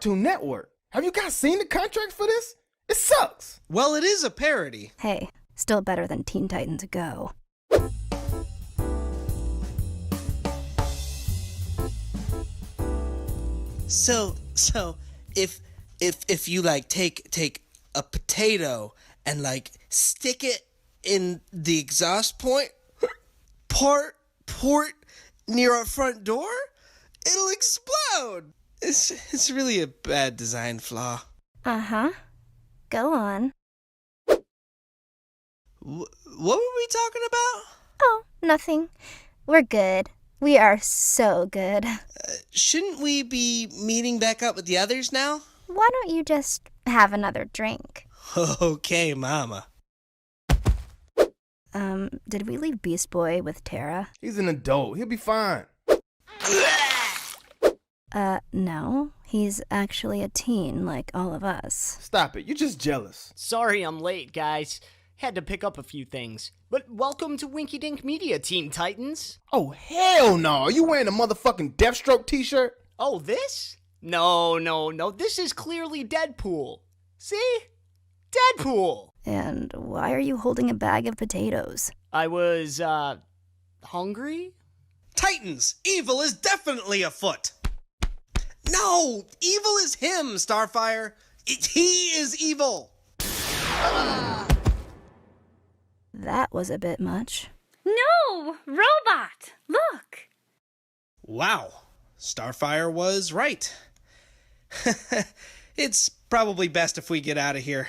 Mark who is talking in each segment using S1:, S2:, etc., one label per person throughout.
S1: Cartoon Network. Have you guys seen the contract for this? It sucks.
S2: Well, it is a parody.
S3: Hey, still better than Teen Titans Go.
S2: So if you like take a potato and like stick it in the exhaust port near our front door, it'll explode. It's really a bad design flaw.
S3: Uh-huh. Go on.
S2: What were we talking about?
S3: Oh, nothing. We're good. We are so good.
S2: Shouldn't we be meeting back up with the others now?
S3: Why don't you just have another drink?
S2: Okay, Mama.
S3: Did we leave Beast Boy with Tara?
S1: He's an adult. He'll be fine.
S3: No. He's actually a teen like all of us.
S1: Stop it. You're just jealous.
S4: Sorry I'm late, guys. Had to pick up a few things. But welcome to Winky Dink Media, Teen Titans.
S1: Oh, hell no. Are you wearing a motherfucking Deathstroke t-shirt?
S4: Oh, this? No. This is clearly Deadpool. See? Deadpool!
S3: And why are you holding a bag of potatoes?
S4: I was, hungry?
S2: Titans, evil is definitely afoot. No, evil is him, Starfire. He is evil.
S3: That was a bit much.
S5: No! Robot! Look!
S2: Wow, Starfire was right. It's probably best if we get out of here.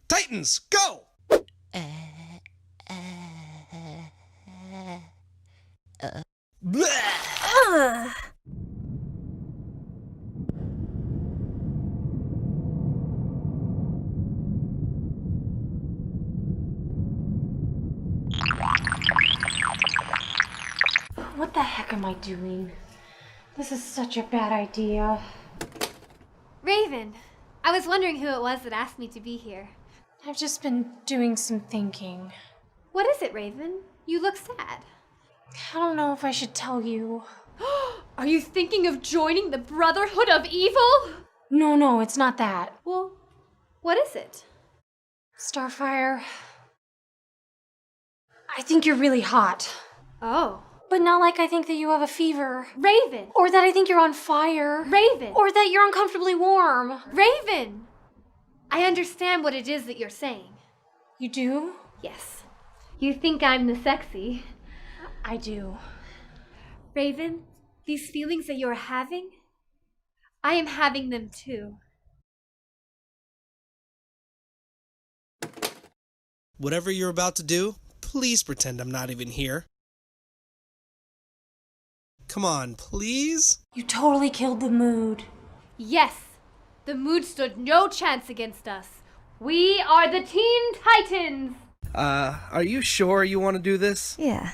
S2: Titans, go!
S3: Ugh.
S5: What the heck am I doing? This is such a bad idea.
S6: Raven, I was wondering who it was that asked me to be here.
S5: I've just been doing some thinking.
S6: What is it, Raven? You look sad.
S5: I don't know if I should tell you.
S6: Are you thinking of joining the Brotherhood of Evil?
S5: No, it's not that.
S6: Well, what is it?
S5: Starfire, I think you're really hot.
S6: Oh.
S5: But not like I think that you have a fever.
S6: Raven!
S5: Or that I think you're on fire.
S6: Raven!
S5: Or that you're uncomfortably warm.
S6: Raven! I understand what it is that you're saying.
S5: You do?
S6: Yes. You think I'm the sexy.
S5: I do.
S6: Raven, these feelings that you're having, I am having them too.
S2: Whatever you're about to do, please pretend I'm not even here. Come on, please?
S5: You totally killed the mood.
S6: Yes, the mood stood no chance against us. We are the Teen Titans!
S2: Are you sure you want to do this?
S3: Yeah.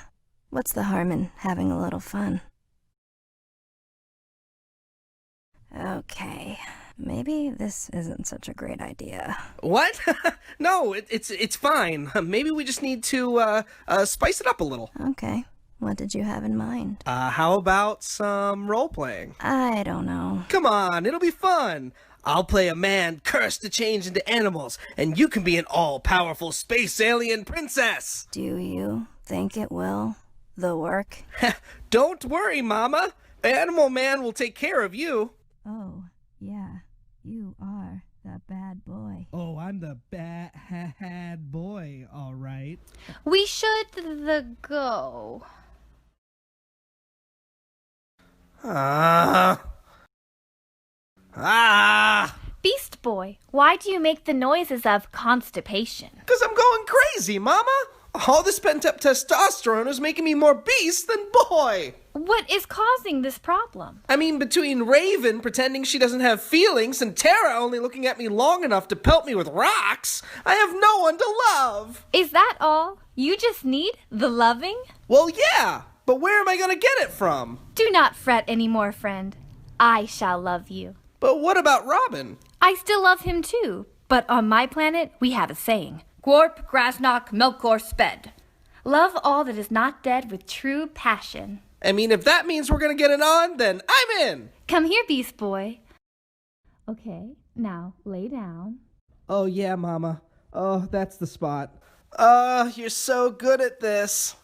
S3: What's the harm in having a little fun? Okay. Maybe this isn't such a great idea.
S2: What? No, it's fine. Maybe we just need to, spice it up a little.
S3: Okay. What did you have in mind?
S2: How about some role-playing?
S3: I don't know.
S2: Come on, it'll be fun. I'll play a man cursed to change into animals, and you can be an all-powerful space alien princess.
S3: Do you think it will? The work?
S2: Don't worry, Mama. Animal Man will take care of you.
S3: Oh, yeah. You are the bad boy.
S7: Oh, I'm the bad boy, all right.
S6: We should go.
S5: Beast Boy, why do you make the noises of constipation?
S2: 'Cause I'm going crazy, Mama. All this pent-up testosterone is making me more beast than boy.
S5: What is causing this problem?
S2: I mean, between Raven pretending she doesn't have feelings and Tara only looking at me long enough to pelt me with rocks, I have no one to love.
S5: Is that all? You just need the loving?
S2: Well, yeah, but where am I gonna get it from?
S5: Do not fret anymore, friend. I shall love you.
S2: But what about Robin?
S5: I still love him too, but on my planet, we have a saying. Gorp, Grasnock, Melkor, Sped. Love all that is not dead with true passion.
S2: I mean, if that means we're gonna get it on, then I'm in.
S5: Come here, Beast Boy. Okay, now lay down.
S1: Oh, yeah, Mama. Oh, that's the spot.
S2: You're so good at this.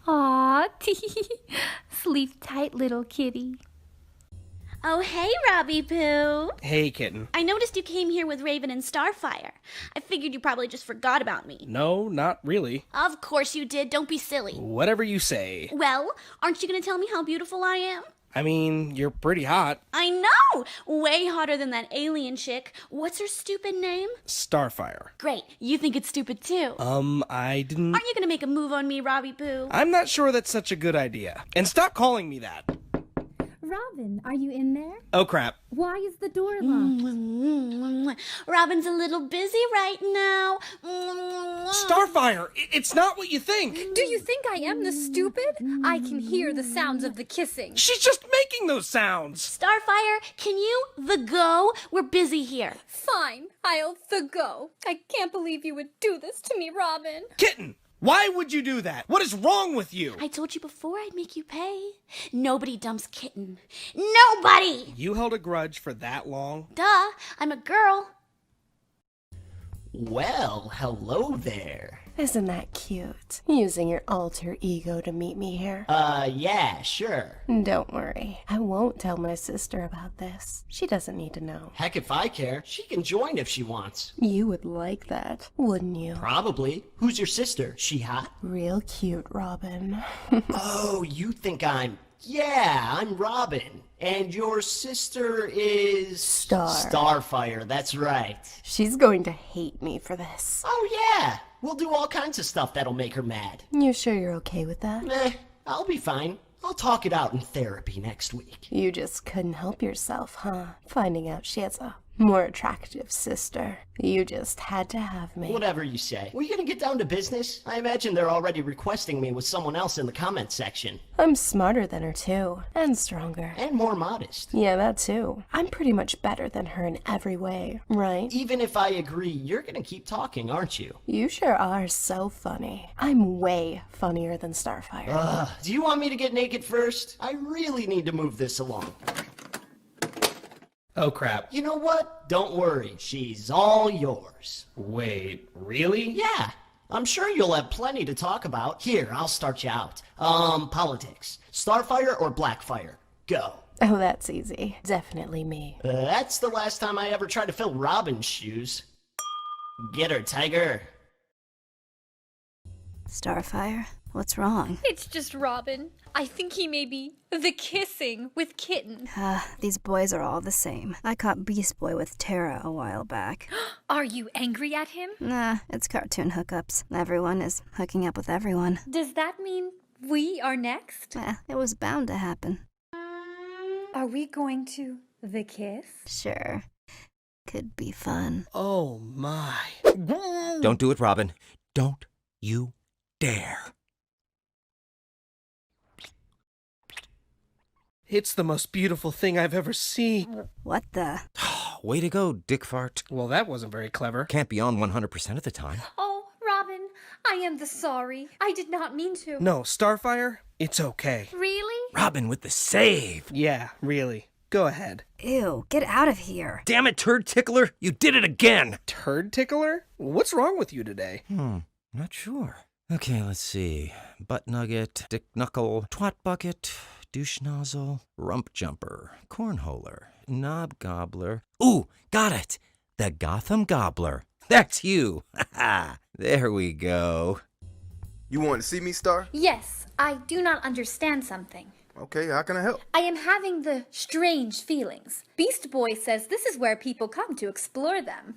S5: Aw, sleep tight, little kitty.
S8: Oh, hey, Robbie Poo.
S2: Hey, kitten.
S8: I noticed you came here with Raven and Starfire. I figured you probably just forgot about me.
S2: No, not really.
S8: Of course you did. Don't be silly.
S2: Whatever you say.
S8: Well, aren't you going to tell me how beautiful I am?
S2: I mean, you're pretty hot.
S8: I know! Way hotter than that alien chick. What's her stupid name?
S2: Starfire.
S8: Great. You think it's stupid too.
S2: I didn't...
S8: Aren't you going to make a move on me, Robbie Poo?
S2: I'm not sure that's such a good idea. And stop calling me that.
S5: Robin, are you in there?
S2: Oh, crap.
S5: Why is the door locked?
S8: Robin's a little busy right now.
S2: Starfire, it's not what you think.
S6: Do you think I am the stupid? I can hear the sounds of the kissing.
S2: She's just making those sounds.
S8: Starfire, can you go? We're busy here.
S6: Fine, I'll go. I can't believe you would do this to me, Robin.
S2: Kitten, why would you do that? What is wrong with you?
S8: I told you before I'd make you pay. Nobody dumps Kitten. Nobody!
S2: You held a grudge for that long?
S8: Duh, I'm a girl.
S4: Well, hello there.
S9: Isn't that cute? Using your alter ego to meet me here.
S4: Yeah, sure.
S9: Don't worry. I won't tell my sister about this. She doesn't need to know.
S4: Heck, if I care, she can join if she wants.
S9: You would like that, wouldn't you?
S4: Probably. Who's your sister? She hot?
S9: Real cute, Robin.
S4: Oh, you think I'm... Yeah, I'm Robin. And your sister is... Starfire, that's right.
S9: She's going to hate me for this.
S4: Oh, yeah. We'll do all kinds of stuff that'll make her mad.
S9: You sure you're okay with that?
S4: I'll be fine. I'll talk it out in therapy next week.
S9: You just couldn't help yourself, huh? Finding out she has a more attractive sister. You just had to have me.
S4: Whatever you say. We're gonna get down to business? I imagine they're already requesting me with someone else in the comments section.
S9: I'm smarter than her too, and stronger.
S4: And more modest.
S9: Yeah, that too. I'm pretty much better than her in every way, right?
S4: Even if I agree, you're gonna keep talking, aren't you?
S9: You sure are so funny. I'm way funnier than Starfire.
S4: Do you want me to get naked first? I really need to move this along.
S2: Oh, crap.
S4: You know what? Don't worry. She's all yours.
S2: Wait, really?
S4: Yeah. I'm sure you'll have plenty to talk about. Here, I'll start you out. Politics. Starfire or Blackfire? Go.
S9: Oh, that's easy. Definitely me.
S4: That's the last time I ever tried to fill Robin's shoes. Get her, Tiger.
S3: Starfire, what's wrong?
S6: It's just Robin. I think he may be the kissing with Kitten.
S3: These boys are all the same. I caught Beast Boy with Tara a while back.
S6: Are you angry at him?
S3: Nah, it's cartoon hookups. Everyone is hooking up with everyone.
S6: Does that mean we are next?
S3: It was bound to happen.
S5: Are we going to the kiss?
S3: Sure. Could be fun.
S2: Oh, my.
S10: Don't do it, Robin. Don't you dare.
S2: It's the most beautiful thing I've ever seen.
S3: What the?
S10: Way to go, dick fart.
S2: Well, that wasn't very clever.
S10: Can't be on 100% of the time.
S6: Oh, Robin, I am sorry. I did not mean to.
S2: No, Starfire, it's okay.
S6: Really?
S10: Robin with the save.
S2: Yeah, really. Go ahead.
S3: Ew, get out of here.
S10: Damn it, turd tickler. You did it again.
S2: Turd tickler? What's wrong with you today?
S10: Not sure. Okay, let's see. Butt nugget, dick knuckle, twat bucket, douche nozzle, rump jumper, cornholer, knob gobbler. Ooh, got it! The Gotham Gobbler. That's you. There we go.
S1: You want to see me, Star?
S5: Yes, I do not understand something.
S1: Okay, how can I help?
S5: I am having the strange feelings. Beast Boy says this is where people come to explore them.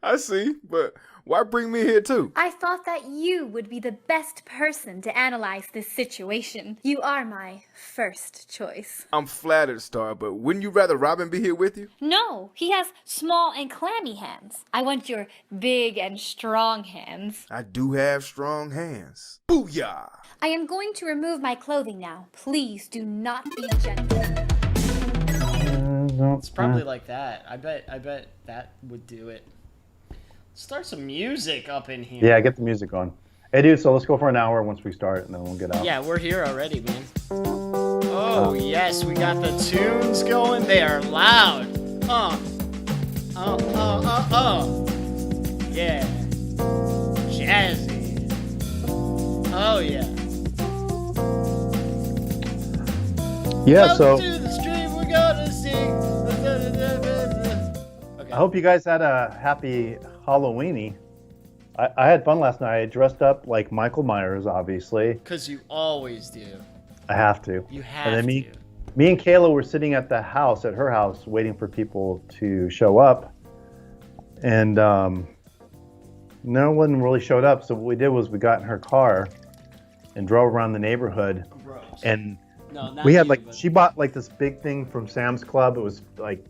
S1: I see, but why bring me here too?
S5: I thought that you would be the best person to analyze this situation. You are my first choice.
S1: I'm flattered, Star, but wouldn't you rather Robin be here with you?
S5: No, he has small and clammy hands. I want your big and strong hands.
S1: I do have strong hands. Booyah!
S5: I am going to remove my clothing now. Please do not be gentle.
S4: It's probably like that. I bet that would do it. Start some music up in here.
S11: Yeah, get the music on. Hey, dude, so let's go for an hour once we start, and then we'll get out.
S4: Yeah, we're here already, man.
S11: Oh, yes, we got the tunes going. They are loud. Yeah. Jazzy. Oh, yeah.
S12: Yeah, so
S11: Welcome to the stream, we're gonna sing. Okay.
S12: I hope you guys had a happy Halloweeny. I had fun last night. I dressed up like Michael Myers, obviously.
S11: Because you always do.
S12: I have to.
S11: You have
S12: and then
S11: to.
S12: Me and Kayla were sitting at the house, at her house, waiting for people to show up. And no one really showed up. So what we did was we got in her car and drove around the neighborhood.
S11: Gross.
S12: And
S11: No, not
S12: we had
S11: you,
S12: like,
S11: but-
S12: she bought like this big thing from Sam's Club. It was like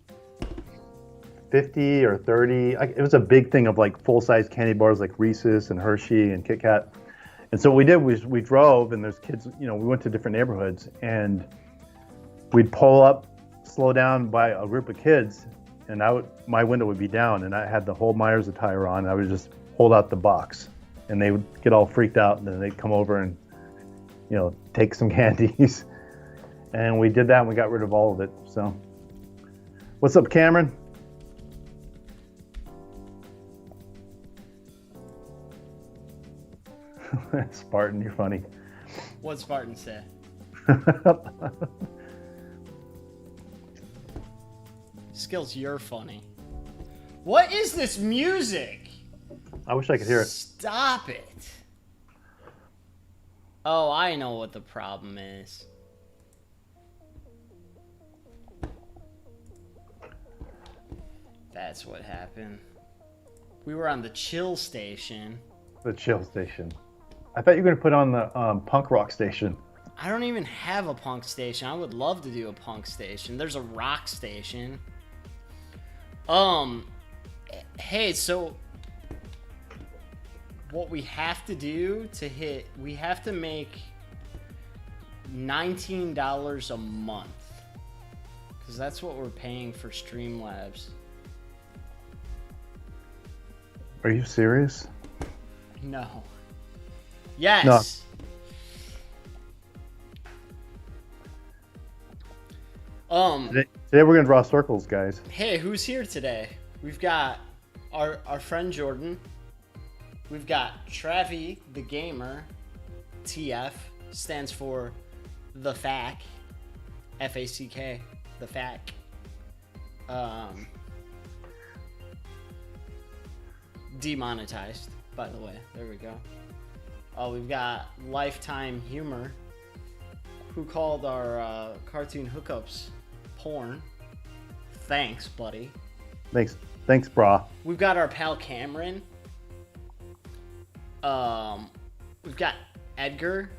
S12: 50 or 30. It was a big thing of like full-size candy bars like Reese's and Hershey and Kit Kat. And so what we did was we drove, and there's kids, we went to different neighborhoods, and we'd pull up, slow down by a group of kids, and my window would be down, and I had the whole Myers attire on. I would just hold out the box, and they would get all freaked out, and then they'd come over and, take some candies. And we did that, and we got rid of all of it. So, what's up, Cameron? Spartan, you're funny.
S11: What'd Spartan say? Skillz, you're funny. What is this music?
S12: I wish I could hear it.
S11: Stop it. Oh, I know what the problem is. That's what happened. We were on the chill station.
S12: The chill station. I thought you were going to put on the punk rock station.
S11: I don't even have a punk station. I would love to do a punk station. There's a rock station. Hey, so what we have to do to hit, we have to make $19 a month. Because that's what we're paying for Streamlabs.
S12: Are you serious?
S11: No. Yes. No.
S12: Today we're gonna draw circles, guys.
S11: Hey, who's here today? We've got our friend Jordan. We've got Travi the Gamer. TF stands for the FAQ. FACK. The FAQ. Demonetized, by the way. There we go. Oh, we've got Lifetime Humor, who called our cartoon hookups porn. Thanks, buddy.
S12: Thanks, brah.
S11: We've got our pal Cameron. We've got Edgar.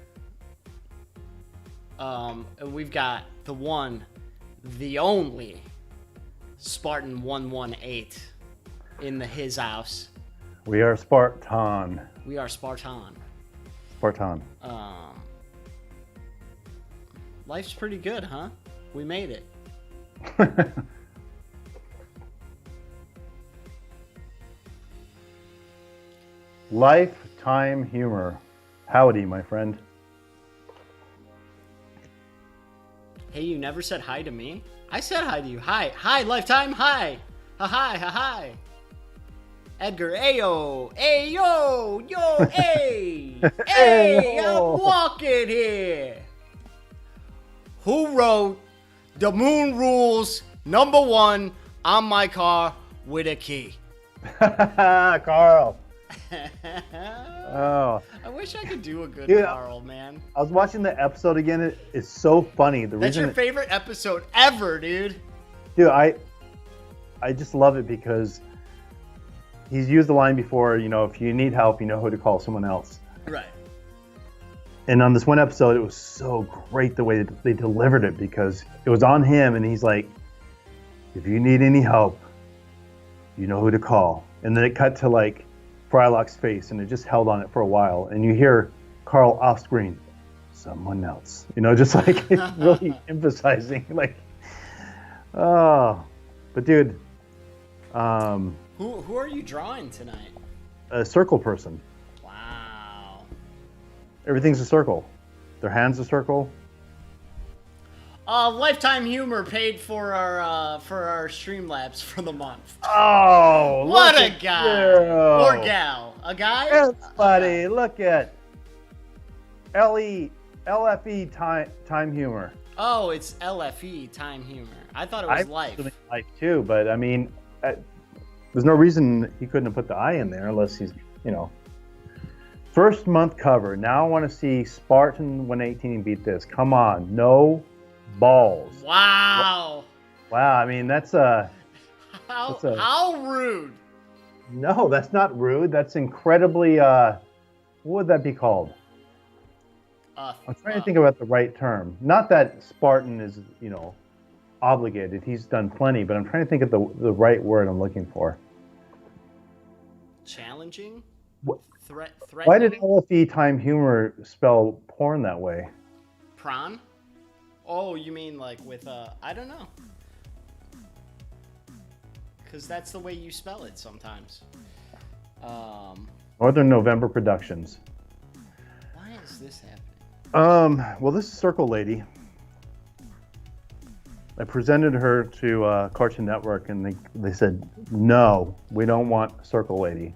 S11: And we've got the one, the only Spartan 118 in his house.
S12: We are Spartan.
S11: We are Spartan.
S12: Spartan.
S11: Life's pretty good, huh? We made it.
S12: Lifetime humor. Howdy, my friend.
S11: Hey, you never said hi to me? I said hi to you. Hi. Hi, Lifetime. Hi. Hi, hi, hi. Edgar, ayo. Ayo. Yo, hey. Hey, I'm walking here. Who wrote The Moon Rules #1 on my car with a key?
S12: Carl. Oh.
S11: I wish I could do a good
S12: Dude,
S11: Carl, man.
S12: I was watching the episode again. It's so funny.
S11: That's your favorite episode ever, dude.
S12: Dude, I just love it because he's used the line before, if you need help, you know who to call, someone else.
S11: Right.
S12: And on this one episode, it was so great the way they delivered it because it was on him, and he's like, if you need any help, you know who to call. And then it cut to like Frylock's face, and it just held on it for a while. And you hear Carl off screen, someone else, just like really emphasizing, like, oh, but dude,
S11: Who are you drawing tonight?
S12: a circle person.
S11: Wow.
S12: Everything's a circle. Their hands a circle.
S11: Lifetime Humor paid for our Streamlabs for the month.
S12: Oh,
S11: What
S12: look
S11: a
S12: at
S11: guy
S12: you.
S11: or gal, a guy.
S12: Yes, buddy. Look at LFE time humor.
S11: Oh, it's LFE Time Humor. I thought it was Life.
S12: Life too, but I mean, there's no reason he couldn't have put the I in there unless he's, you know. First month cover. Now I want to see Spartan 118 beat this. Come on, no balls.
S11: Wow.
S12: Wow. I mean, that's
S11: how rude.
S12: No, that's not rude. That's incredibly. What would that be called? I'm trying to think about the right term. Not that Spartan is, you know, obligated. He's done plenty, but I'm trying to think of the right word I'm looking for.
S11: Challenging? Threatening?
S12: Why did LFE Time Humor spell porn that way?
S11: Prawn? Oh, you mean like with I don't know. Because that's the way you spell it sometimes.
S12: Northern November Productions.
S11: Why is this happening?
S12: Well, this is Circle Lady. I presented her to Cartoon Network, and they said, no, we don't want Circle Lady.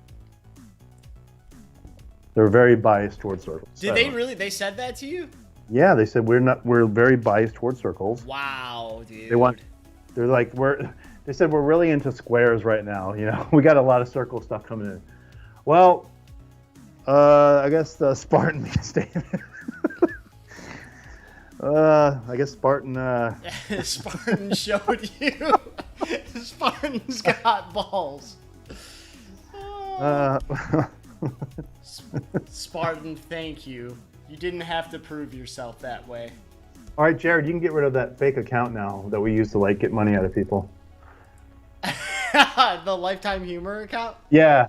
S12: They're very biased towards circles.
S11: Did they really? They said that to you?
S12: Yeah, they said we're very biased towards circles.
S11: Wow, dude.
S12: They said we're really into squares right now. You know, we got a lot of circle stuff coming in. Well, I guess the Spartan made a statement. I guess Spartan.
S11: Spartan showed you. Spartan's got balls. Spartan, thank you. You didn't have to prove yourself that way.
S12: All right, Jared, you can get rid of that fake account now that we use to like get money out of people.
S11: The Lifetime Humor account?
S12: Yeah.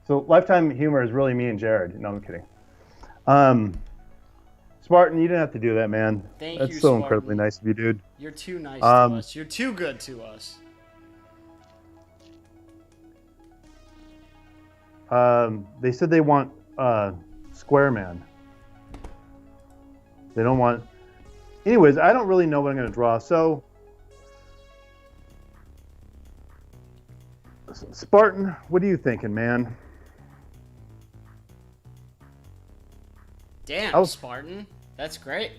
S12: So Lifetime Humor is really me and Jared. No, I'm kidding. Spartan, you didn't have to do that, man.
S11: Thank
S12: That's
S11: you,
S12: so
S11: Spartan.
S12: incredibly nice of you, dude.
S11: You're too nice to us. You're too good to us.
S12: They said they want Square Man. They don't want... Anyways, I don't really know what I'm going to draw. So, Spartan, what are you thinking, man?
S11: Damn, Spartan. That's great.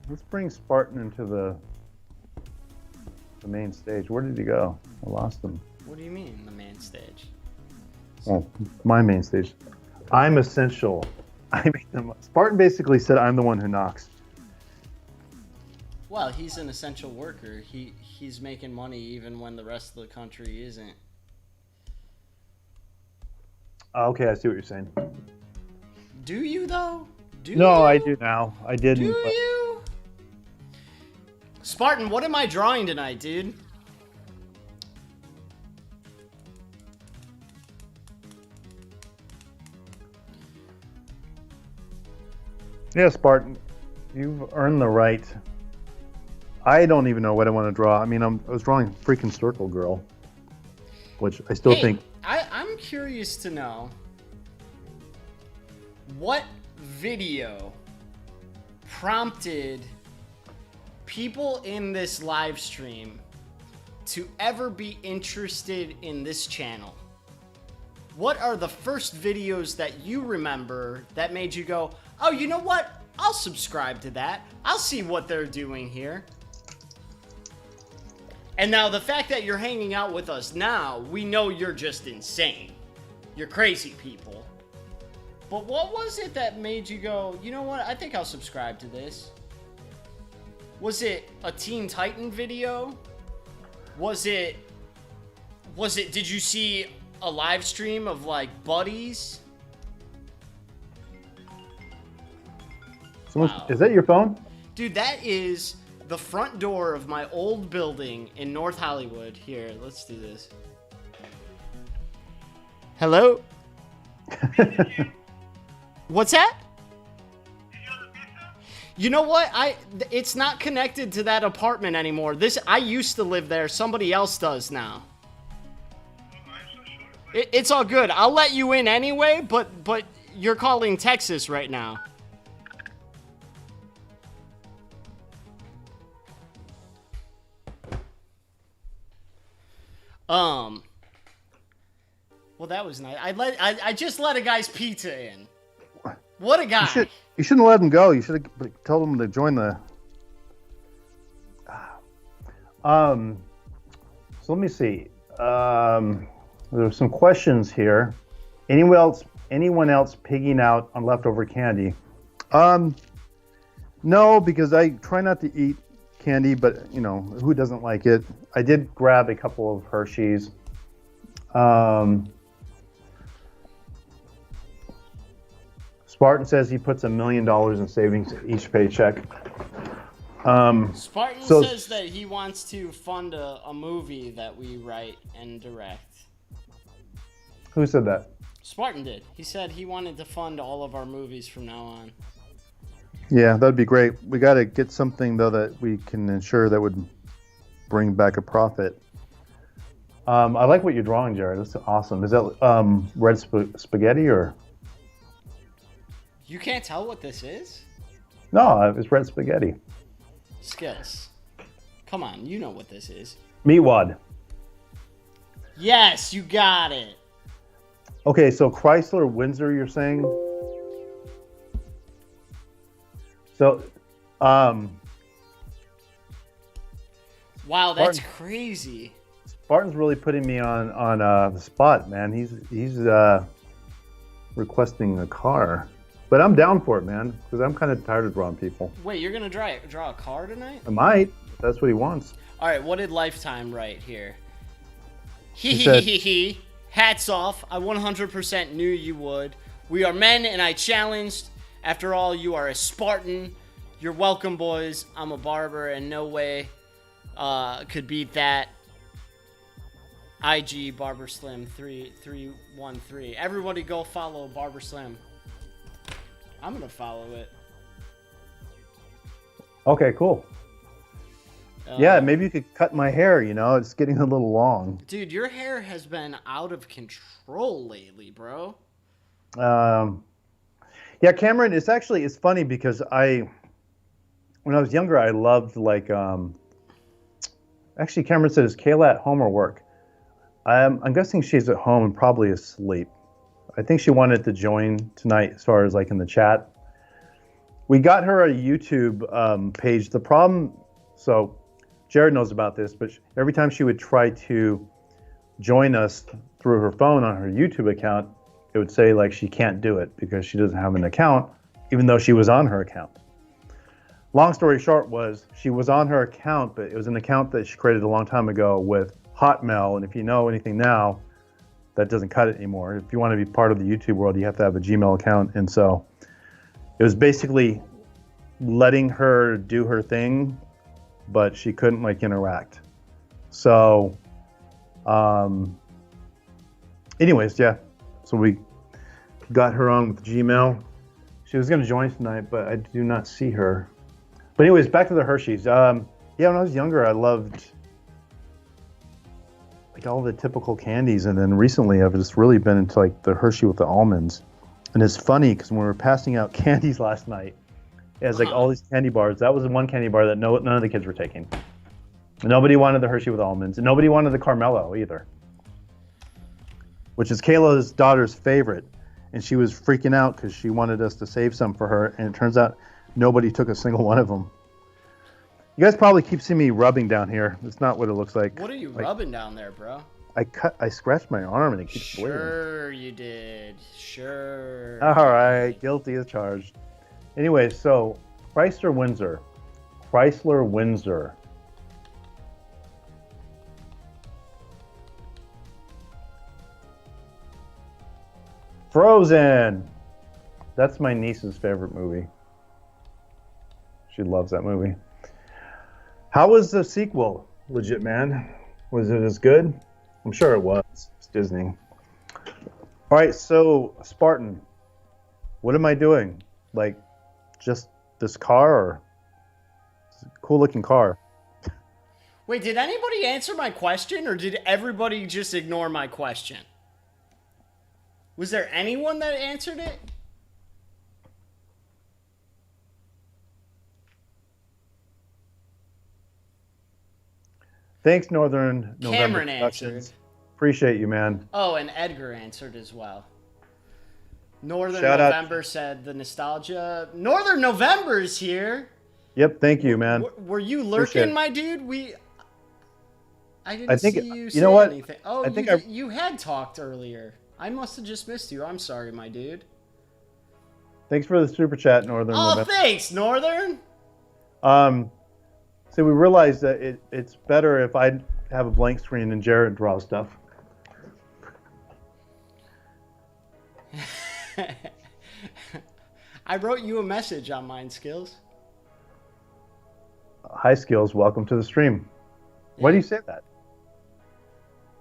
S12: Let's bring Spartan into the main stage. Where did he go? I lost him.
S11: What do you mean, the main stage?
S12: Oh, my main stage. I'm essential. I make them. Spartan basically said, "I'm the one who knocks."
S11: Well, he's an essential worker. He's making money even when the rest of the country isn't.
S12: Okay, I see what you're saying.
S11: Do you though?
S12: I do now. I didn't.
S11: Do you? Spartan, what am I drawing tonight, dude?
S12: Yeah, Spartan, you've earned the right. I don't even know what I want to draw. I mean, I was drawing freaking Circle Girl, which I still think.
S11: I'm curious to know what video prompted people in this live stream to ever be interested in this channel. What are the first videos that you remember that made you go, oh, you know what? I'll subscribe to that. I'll see what they're doing here. And now the fact that you're hanging out with us now, we know you're just insane. You're crazy people. But what was it that made you go, you know what? I think I'll subscribe to this. Was it a Teen Titan video? Did you see a live stream of like buddies?
S12: Wow. Is that your phone?
S11: Dude, that is the front door of my old building in North Hollywood. Here, let's do this. Hello? What's that? You know what? It's not connected to that apartment anymore. I used to live there. Somebody else does now. It's all good. I'll let you in anyway, but you're calling Texas right now. Well, that was nice. I just let a guy's pizza in. What a guy!
S12: You shouldn't let him go. You should have told him to join the. So let me see. There's some questions here. Anyone else pigging out on leftover candy? No, because I try not to eat candy, but who doesn't like it? I did grab a couple of Hershey's. Spartan says he puts $1 million in savings each paycheck.
S11: Spartan says that he wants to fund a movie that we write and direct.
S12: Who said that?
S11: Spartan did. He said he wanted to fund all of our movies from now on.
S12: Yeah, that'd be great. We got to get something, though, that we can ensure that would bring back a profit. I like what you're drawing, Jared. That's awesome. Is that red spaghetti or?
S11: You can't tell what this is?
S12: No, it's red spaghetti.
S11: Skillz. Come on, you know what this is.
S12: Meatwad.
S11: Yes, you got it.
S12: Okay, so Chrysler Windsor, you're saying? So,
S11: wow, that's crazy.
S12: Spartan's really putting me on the spot, man. He's requesting a car. But I'm down for it, man, because I'm kind of tired of drawing people.
S11: Wait, you're going to draw a car tonight?
S12: I might. That's what he wants.
S11: All right, what did Lifetime write here? He. Hats off. I 100% knew you would. We are men, and I challenged. After all, you are a Spartan. You're welcome, boys. I'm a barber, and no way could beat that. IG Barber Slim 3313. Everybody go follow Barber Slim. I'm gonna follow it.
S12: Okay, cool. Yeah, maybe you could cut my hair. It's getting a little long.
S11: Dude, your hair has been out of control lately, bro.
S12: Yeah, Cameron. It's funny because when I was younger, I loved Actually, Cameron says, "Kayla at home or work?" I'm guessing she's at home and probably asleep. I think she wanted to join tonight as far as in the chat. We got her a YouTube page. The problem, so Jared knows about this, but every time she would try to join us through her phone on her YouTube account, it would say she can't do it because she doesn't have an account, even though she was on her account. Long story short was she was on her account, but it was an account that she created a long time ago with Hotmail. And if you know anything now, that doesn't cut it anymore. If you want to be part of the YouTube world, you have to have a Gmail account. And so it was basically letting her do her thing, but she couldn't interact. So, anyways, yeah. So we got her on with Gmail. She was going to join tonight, but I do not see her. But anyways, back to the Hershey's. Yeah, when I was younger, I loved all the typical candies, and then recently I've just really been into the Hershey with the almonds. And it's funny because when we were passing out candies last night, it has all these candy bars. That was the one candy bar that none of the kids were taking. Nobody wanted the Hershey with almonds, and nobody wanted the Carmelo either, which is Kayla's daughter's favorite. And she was freaking out because she wanted us to save some for her, and it turns out nobody took a single one of them. You guys probably keep seeing me rubbing down here. It's not what it looks like.
S11: What are you rubbing down there, bro?
S12: I scratched my arm and it keeps bleeding.
S11: Sure you did. Sure.
S12: All right, guilty as charged. Anyway, so Chrysler Windsor. Frozen. That's my niece's favorite movie. She loves that movie. How was the sequel, Legit Man? Was it as good? I'm sure it was. It's Disney. All right, so Spartan, what am I doing? Just this car, or it's a cool looking car?
S11: Wait, did anybody answer my question, or did everybody just ignore my question? Was there anyone that answered it?
S12: Thanks, Northern November
S11: Cameron
S12: Productions.
S11: answered.
S12: Appreciate you, man.
S11: Oh, and Edgar answered as well. Northern
S12: Shout out.
S11: November said the nostalgia. Northern November's here.
S12: Yep, thank you, man.
S11: Were you
S12: Appreciate
S11: lurking,
S12: it.
S11: my dude? I didn't
S12: I think
S11: see you
S12: you
S11: say
S12: know what?
S11: anything. Oh,
S12: I think
S11: you had talked earlier. I must have just missed you. I'm sorry, my dude.
S12: Thanks for the super chat, Northern.
S11: Oh,
S12: November.
S11: thanks, Northern.
S12: So we realized that it's better if I have a blank screen and Jared draws stuff.
S11: I wrote you a message on mine, Skillz.
S12: Hi, Skillz. Welcome to the stream. Why do you say that?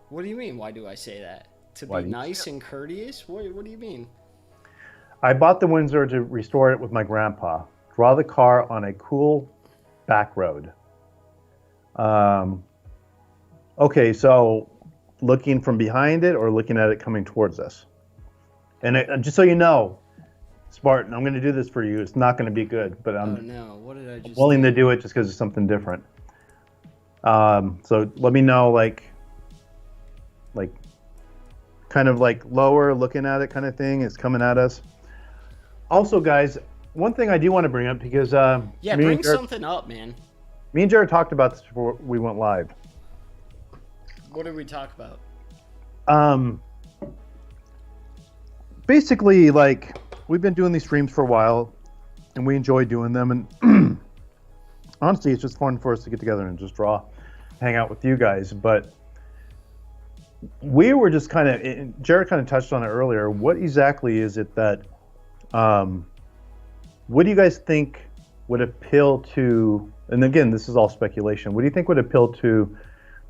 S11: What do you mean? Why do I say that? To
S12: Why
S11: be
S12: do you
S11: nice and courteous? What do you mean?
S12: I bought the Windsor to restore it with my grandpa. Draw the car on a cool back road. Okay, so looking from behind it or looking at it coming towards us? And just so you know, Spartan, I'm going to do this for you. It's not going to be good, but I'm
S11: What did I just
S12: willing to do it just because it's something different. So let me know, like kind of like lower, looking at it kind of thing. It's coming at us. Also, guys, one thing I do want to bring up because
S11: yeah, bring something up, man.
S12: Me and Jared talked about this before we went live.
S11: What did we talk about?
S12: Basically, like, we've been doing these streams for a while, and we enjoy doing them. And honestly, it's just fun for us to get together and just hang out with you guys. But we were just kind of, Jared kind of touched on it earlier. What exactly is it that, what do you guys think would appeal to, and again, this is all speculation, what do you think would appeal to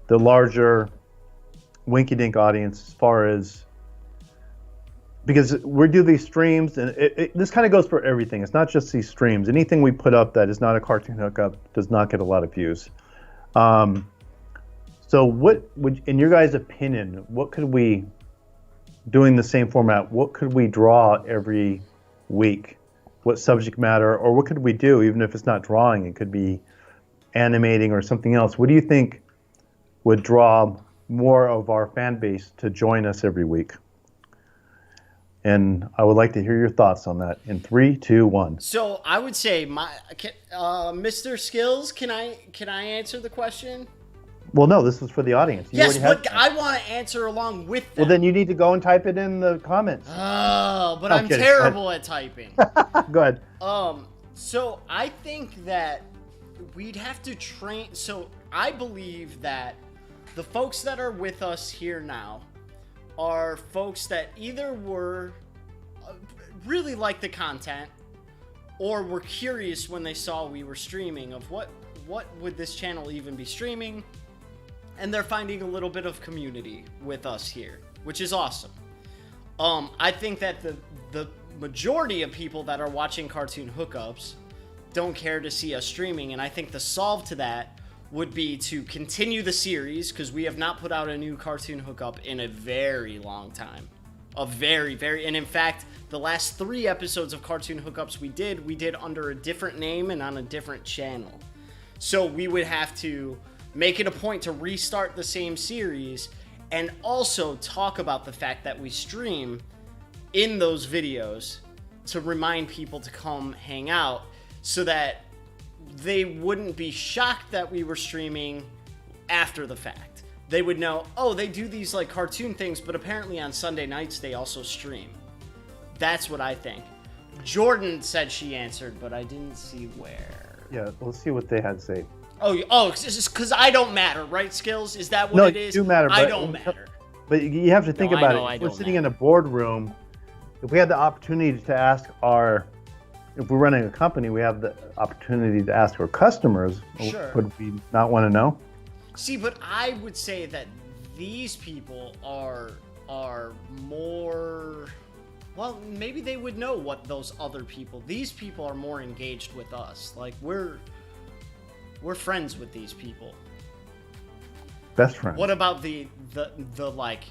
S12: the larger Winky Dink audience as far as, because we do these streams, and this kind of goes for everything. It's not just these streams. Anything we put up that is not a cartoon hookup does not get a lot of views. So what would, in your guys' opinion, what could we, doing the same format, what could we draw every week? What subject matter, or what could we do, even if it's not drawing? It could be animating or something else. What do you think would draw more of our fan base to join us every week? And I would like to hear your thoughts on that in 3, 2, 1.
S11: So I would say, Mr. Skillz, can I answer the question?
S12: Well, no, this is for the audience.
S11: Yes, but I want to answer along with them.
S12: Well, then you need to go and type it in the comments.
S11: Oh, but I'm
S12: kidding.
S11: terrible at typing.
S12: Go ahead.
S11: So I think that we'd have to train. So I believe that the folks that are with us here now are folks that either were really like the content or were curious when they saw we were streaming of what would this channel even be streaming, and they're finding a little bit of community with us here, which is awesome. I think that the majority of people that are watching Cartoon Hookups don't care to see us streaming, and I think the solve to that would be to continue the series, because we have not put out a new Cartoon Hookup in a very long time. And in fact, the last 3 episodes of Cartoon Hookups we did under a different name and on a different channel. So we would have to make it a point to restart the same series and also talk about the fact that we stream in those videos to remind people to come hang out, so that they wouldn't be shocked that we were streaming after the fact. They would know, oh, they do these like cartoon things, but apparently on Sunday nights they also stream. That's what I think. Jordan said she answered, but I didn't see where.
S12: Yeah, let's see what they had to say.
S11: Oh, it's because I don't matter, right, Skillz? Is that what it is?
S12: No, you do matter.
S11: I don't matter.
S12: But you have to think about
S11: I
S12: it. If we're sitting in a boardroom, if we had the opportunity to ask if we're running a company, we have the opportunity to ask our customers,
S11: Sure.
S12: Would we not want to know?
S11: See, but I would say that these people are more, well, maybe they would know what those other people, these people are more engaged with us. Like, we're friends with these people.
S12: Best friends.
S11: What about the like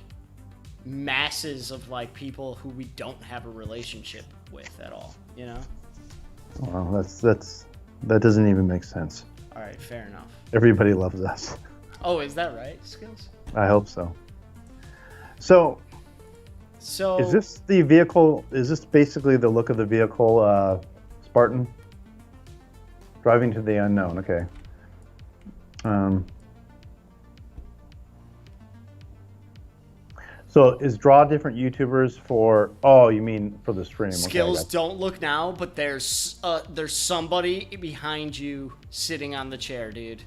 S11: masses of like people who we don't have a relationship with at all, you know?
S12: Well, that doesn't even make sense.
S11: All right, fair enough.
S12: Everybody loves us.
S11: Oh, is that right, Skillz?
S12: I hope so. So
S11: So
S12: is this the vehicle? Is this basically the look of the vehicle, Spartan? Driving to the unknown. Okay. So is draw different YouTubers for? Oh, you mean for the stream?
S11: Skillz,
S12: Okay,
S11: don't look now, but there's somebody behind you sitting on the chair, dude.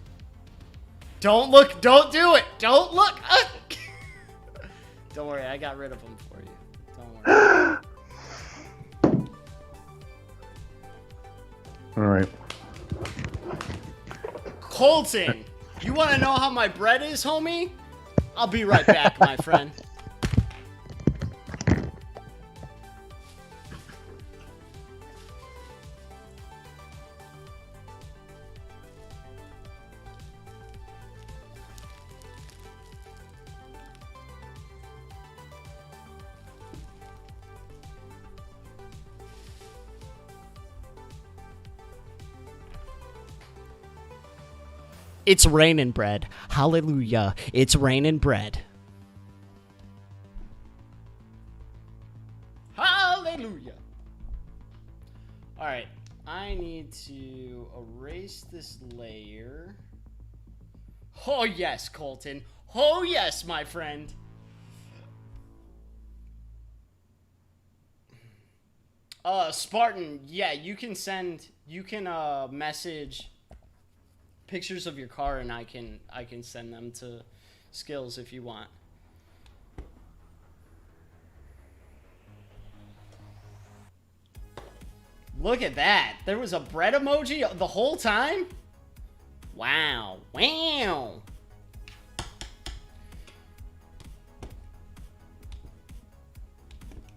S11: Don't look. Don't do it. Don't look. Don't worry, I got rid of him for you. Don't worry.
S12: All right.
S11: Colton, you want to know how my bread is, homie? I'll be right back, my friend. It's raining bread. Hallelujah. It's raining bread. Hallelujah. All right. I need to erase this layer. Oh, yes, Colton. Oh, yes, my friend. Spartan, yeah, you can message pictures of your car, and I can send them to Skillz if you want. Look at that. There was a bread emoji the whole time? Wow. Wow.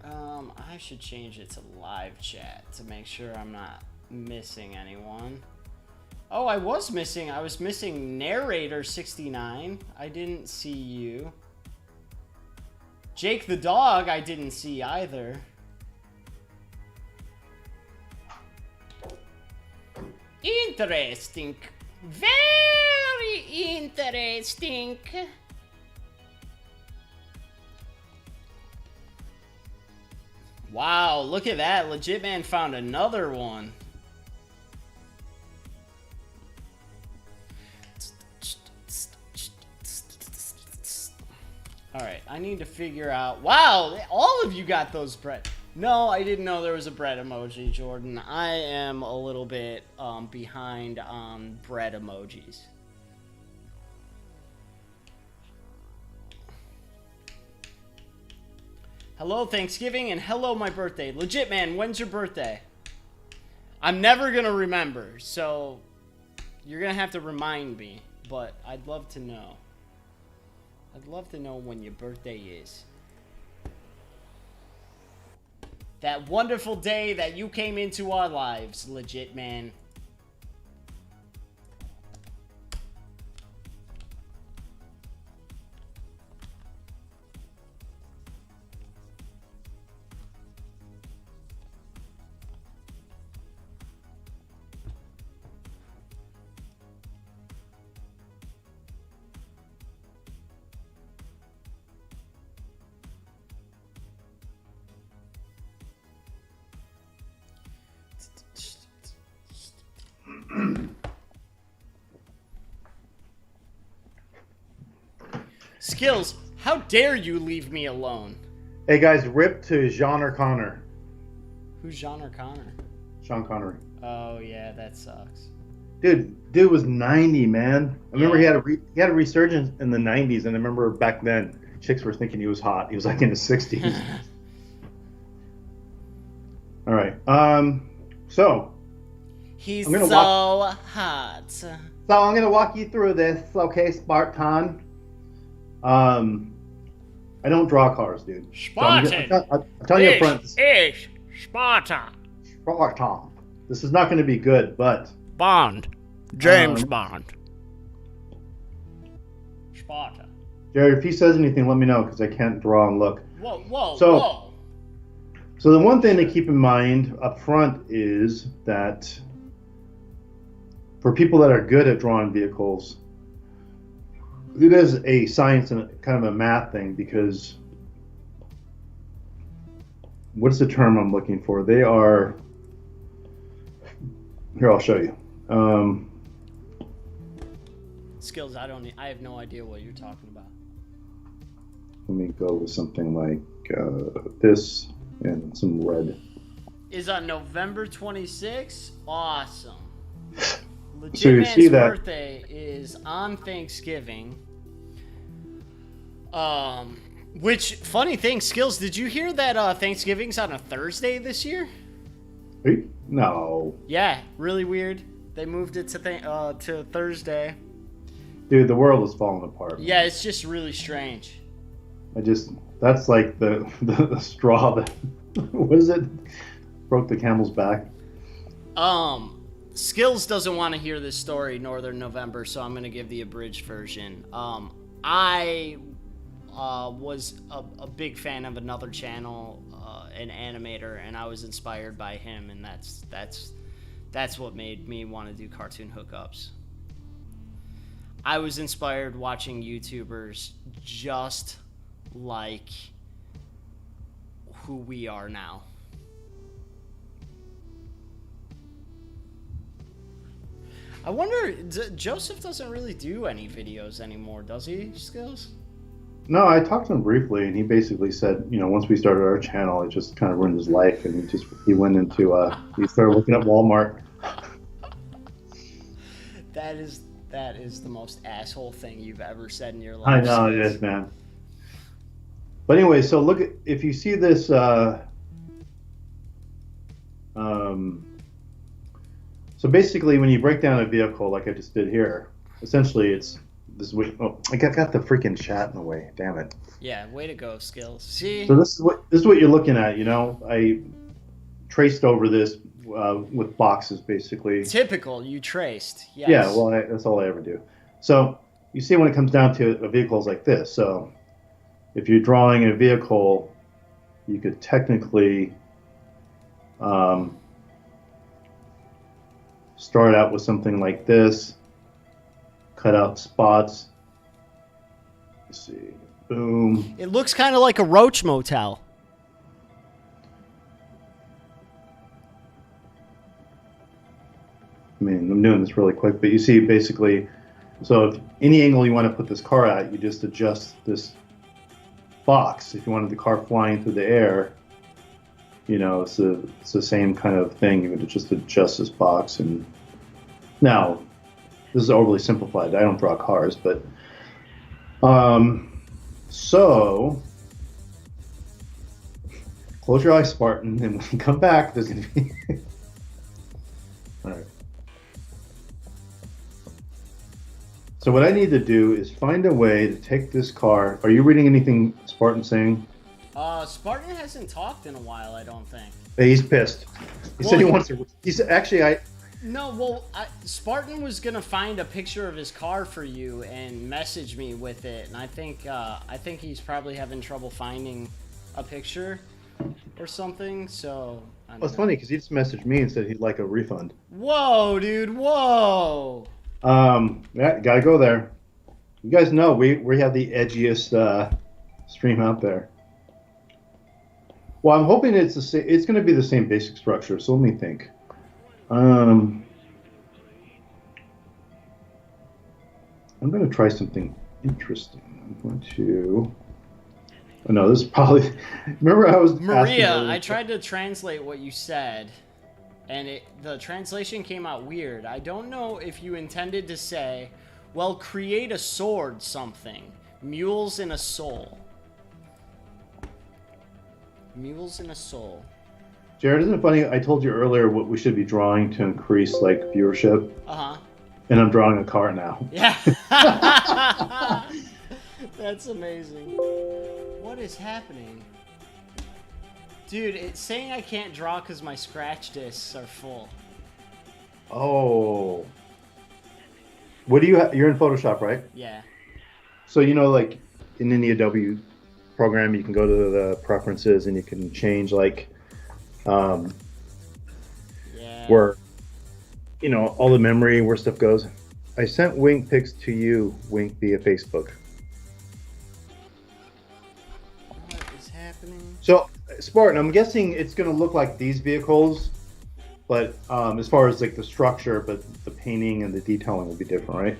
S11: I should change it to live chat to make sure I'm not missing anyone. Oh, I was missing Narrator 69. I didn't see you. Jake the dog, I didn't see either. Interesting. Very interesting. Wow, look at that. Legit Man found another one. Alright, I need to figure out... Wow, all of you got those bread. No, I didn't know there was a bread emoji, Jordan. I am a little bit behind on bread emojis. Hello, Thanksgiving, and hello, my birthday. Legit, man, when's your birthday? I'm never going to remember, so you're going to have to remind me, but I'd love to know. I'd love to know when your birthday is. That wonderful day that you came into our lives, legit, man. Skillz, how dare you leave me alone?
S12: Hey guys, rip to Jean O'Connor.
S11: Who's Jean O'Connor?
S12: Sean Connery.
S11: Oh yeah, that sucks.
S12: Dude was 90, man. I remember he had a resurgence in the 90s, and I remember back then chicks were thinking he was hot. He was like in his 60s. All right. So
S11: he's so hot.
S12: So I'm gonna walk you through this, okay, Spartan. I don't draw cars, dude.
S11: Spartan.
S12: So I'm telling you up front.
S11: Is Spartan.
S12: Spartan. This is not going to be good, but
S11: Bond. James Bond. Sparta.
S12: Jared, if he says anything, let me know because I can't draw and look.
S11: Whoa.
S12: So the one thing to keep in mind up front is that for people that are good at drawing vehicles, it is a science and kind of a math thing because what's the term I'm looking for? They are, here, I'll show you.
S11: Skillz, I have no idea what you're talking about.
S12: Let me go with something like this and some red.
S11: Is on November 26th? Awesome. Legit
S12: So you
S11: Man's
S12: see that-
S11: birthday is on Thanksgiving. Which, funny thing, Skillz, did you hear that Thanksgiving's on a Thursday this year?
S12: No.
S11: Yeah, really weird. They moved it to Thursday.
S12: Dude, the world is falling apart.
S11: Yeah, it's just really strange.
S12: That's like the straw that, what is it? Broke the camel's back.
S11: Skillz doesn't want to hear this story, Northern November, so I'm going to give the abridged version. I was a big fan of another channel, an animator, and I was inspired by him, and that's what made me want to do cartoon hookups. I was inspired watching YouTubers just like who we are now. I wonder, Joseph doesn't really do any videos anymore, does he, Skillz?
S12: No, I talked to him briefly, and he basically said, once we started our channel, it just kind of ruined his life, and he went into, he started looking at Walmart.
S11: That is the most asshole thing you've ever said in your life.
S12: I know, it is, man. But anyway, so look at, if you see this, so basically when you break down a vehicle like I just did here, essentially it's this way. Oh, I got the freaking chat in the way. Damn it.
S11: Yeah, way to go, Skillz. See?
S12: So this is what you're looking at, I traced over this with boxes basically.
S11: Typical, you traced. Yes.
S12: Yeah, well, that's all I ever do. So you see when it comes down to a vehicle is like this. So if you're drawing a vehicle, you could technically start out with something like this, cut out spots. Let's see, boom.
S11: It looks kind of like a roach motel.
S12: I mean, I'm doing this really quick, but you see basically, so if any angle you want to put this car at, you just adjust this box. If you wanted the car flying through the air, it's the same kind of thing. You would just adjust this box. And now, this is overly simplified. I don't draw cars, but so close your eyes, Spartan, and when you come back, there's going to be. All right. So what I need to do is find a way to take this car. Are you reading anything Spartan's saying?
S11: Spartan hasn't talked in a while, I don't think.
S12: He's pissed. He said he wants to. He said, actually,
S11: Spartan was gonna find a picture of his car for you and message me with it, and I think he's probably having trouble finding a picture or something. So.
S12: It's funny because he just messaged me and said he'd like a refund.
S11: Whoa, dude! Whoa.
S12: Yeah, gotta go there. You guys know we have the edgiest stream out there. Well, I'm hoping it's going to be the same basic structure. So let me think. I'm going to try something interesting. I'm going to. Oh no, this is probably. Remember, I was
S11: Maria. I tried to translate what you said, and the translation came out weird. I don't know if you intended to say, "Well, create a sword, something. Mules in a soul." Mules in a soul.
S12: Jared, isn't it funny? I told you earlier what we should be drawing to increase viewership.
S11: Uh-huh.
S12: And I'm drawing a car now.
S11: Yeah. That's amazing. What is happening? Dude, it's saying I can't draw because my scratch discs are full.
S12: Oh. What do you you're in Photoshop, right?
S11: Yeah.
S12: So, in any Adobe program, you can go to the preferences and you can change where all the memory where stuff goes. I sent Wink pics to you, Wink, via Facebook.
S11: What is happening?
S12: So Spartan, I'm guessing it's going to look like these vehicles, but as far as like the structure, but the painting and the detailing will be different, right?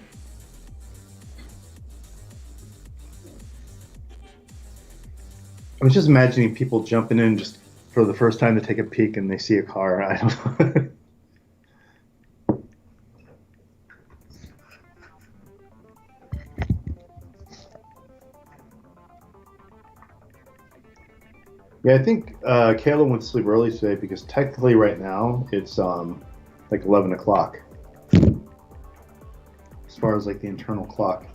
S12: I was just imagining people jumping in just for the first time to take a peek and they see a car. I don't know. Yeah, I think Kayla went to sleep early today because technically right now it's like 11 o'clock as far as like the internal clock.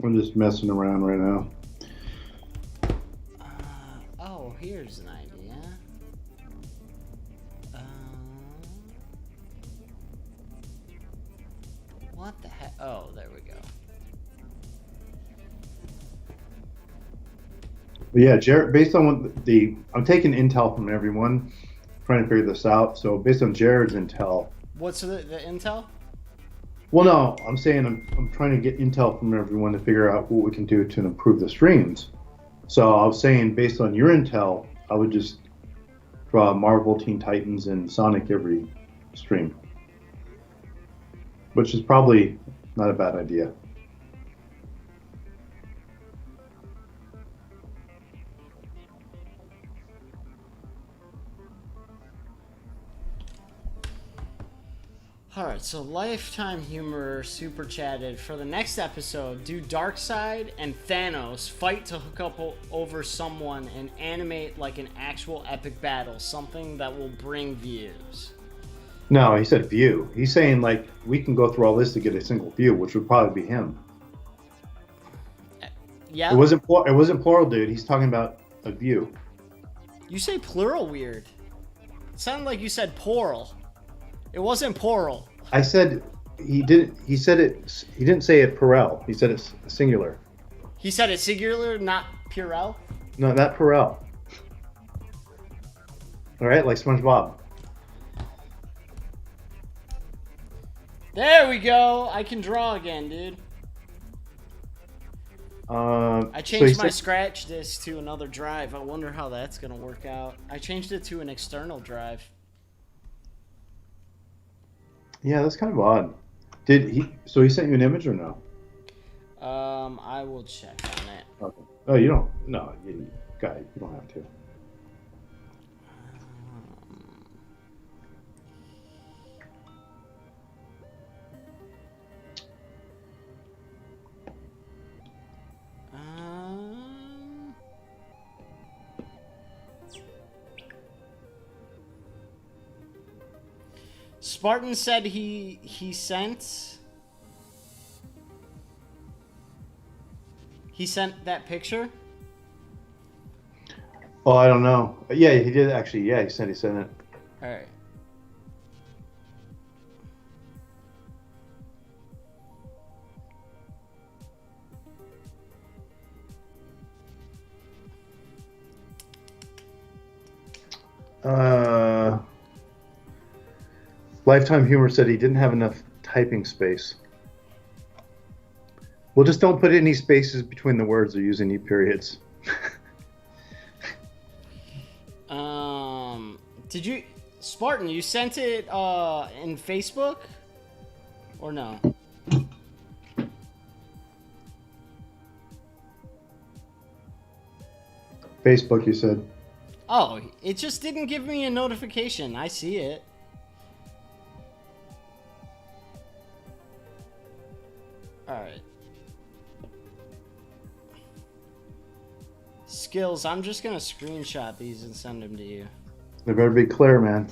S12: I'm just messing around right now.
S11: Oh, here's an idea. What the heck? Oh, there we go.
S12: But yeah, Jared, based on what I'm taking intel from everyone, trying to figure this out. So based on Jared's intel.
S11: What's the intel?
S12: Well, no, I'm saying I'm trying to get intel from everyone to figure out what we can do to improve the streams. So I was saying, based on your intel, I would just draw Marvel, Teen Titans, and Sonic every stream, which is probably not a bad idea.
S11: Alright, so Lifetime Humor super chatted for the next episode. Do Darkseid and Thanos fight to hook up over someone and animate like an actual epic battle, something that will bring views.
S12: No, he said view. He's saying like we can go through all this to get a single view, which would probably be him.
S11: Yeah.
S12: It wasn't plural, dude. He's talking about a view.
S11: You say plural weird. It sounded like you said plural. It wasn't plural.
S12: I said he didn't. He said it. He didn't say it plural. He said it's singular.
S11: He said it singular, not Purell.
S12: No, not plural. All right, like SpongeBob.
S11: There we go. I can draw again, dude. I changed my scratch disk to another drive. I wonder how that's gonna work out. I changed it to an external drive.
S12: Yeah, that's kind of odd. Did he? So he sent you an image or no?
S11: I will check on it.
S12: Okay. Oh, you don't? No, you don't have to.
S11: Spartan said he sent that picture.
S12: Oh, I don't know. Yeah, he did actually. Yeah, he sent it.
S11: All right.
S12: Lifetime Humor said he didn't have enough typing space. Well, just don't put any spaces between the words or use any periods.
S11: Did you, Spartan? You sent it in Facebook, or no?
S12: Facebook, you said.
S11: Oh, it just didn't give me a notification. I see it. Alright. Skillz, I'm just gonna screenshot these and send them to you.
S12: They better be clear, man.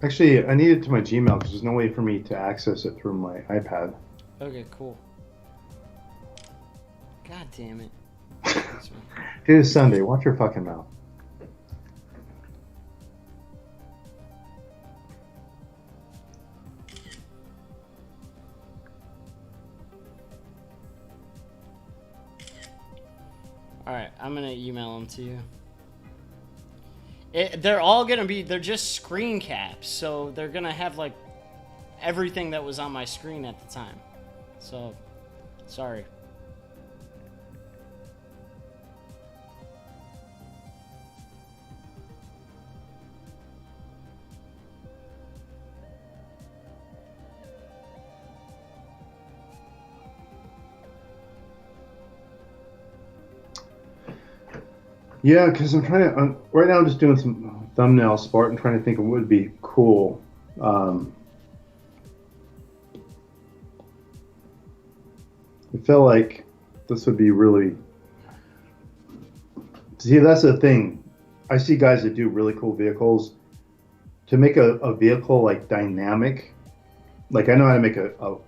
S12: Actually, I need it to my Gmail because there's no way for me to access it through my iPad.
S11: Okay, cool. God damn it.
S12: Dude, it's Sunday. Watch your fucking mouth.
S11: Alright, I'm gonna email them to you. They're all gonna be, they're just screen caps, so they're gonna have like everything that was on my screen at the time. So, sorry.
S12: Yeah, because I'm trying to. Right now, I'm just doing some thumbnail sport and trying to think of what would be cool. I feel like this would be really. See, that's the thing. I see guys that do really cool vehicles. To make a vehicle like dynamic, like I know how to make a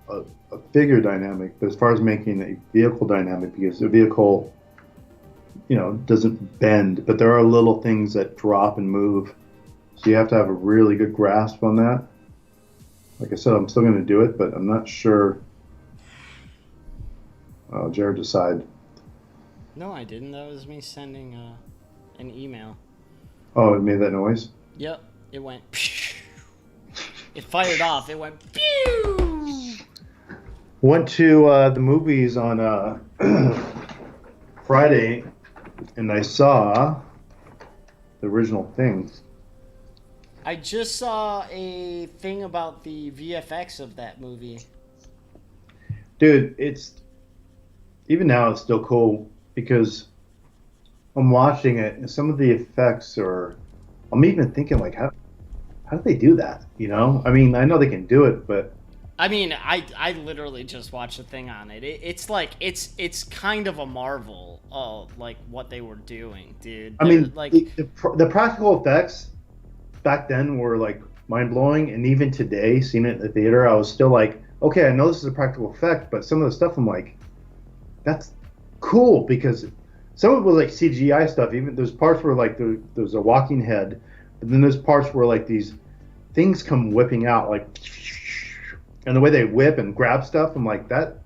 S12: figure dynamic, but as far as making a vehicle dynamic, because a vehicle, you know, doesn't bend, but there are little things that drop and move. So you have to have a really good grasp on that. Like I said, I'm still going to do it, but I'm not sure. Oh, Jared decided.
S11: No, I didn't. That was me sending an email.
S12: Oh, it made that noise?
S11: Yep, it went. It fired off. It went. Pew!
S12: Went to the movies on Friday, and I saw the original thing.
S11: I just saw a thing about the VFX of that movie.
S12: Dude, even now it's still cool because I'm watching it and some of the effects are, I'm even thinking like, how do they do that? You know, I mean, I know they can do it, but
S11: I mean, I literally just watched a thing on it. It's like it's kind of a marvel of like what they were doing, dude.
S12: I mean,
S11: like
S12: the practical effects back then were like mind blowing, and even today, seeing it in the theater, I was still like, okay, I know this is a practical effect, but some of the stuff I'm like, that's cool because some of it was like CGI stuff. Even there's parts where like there's a walking head, but then there's parts where like these things come whipping out like. And the way they whip and grab stuff, I'm like, that.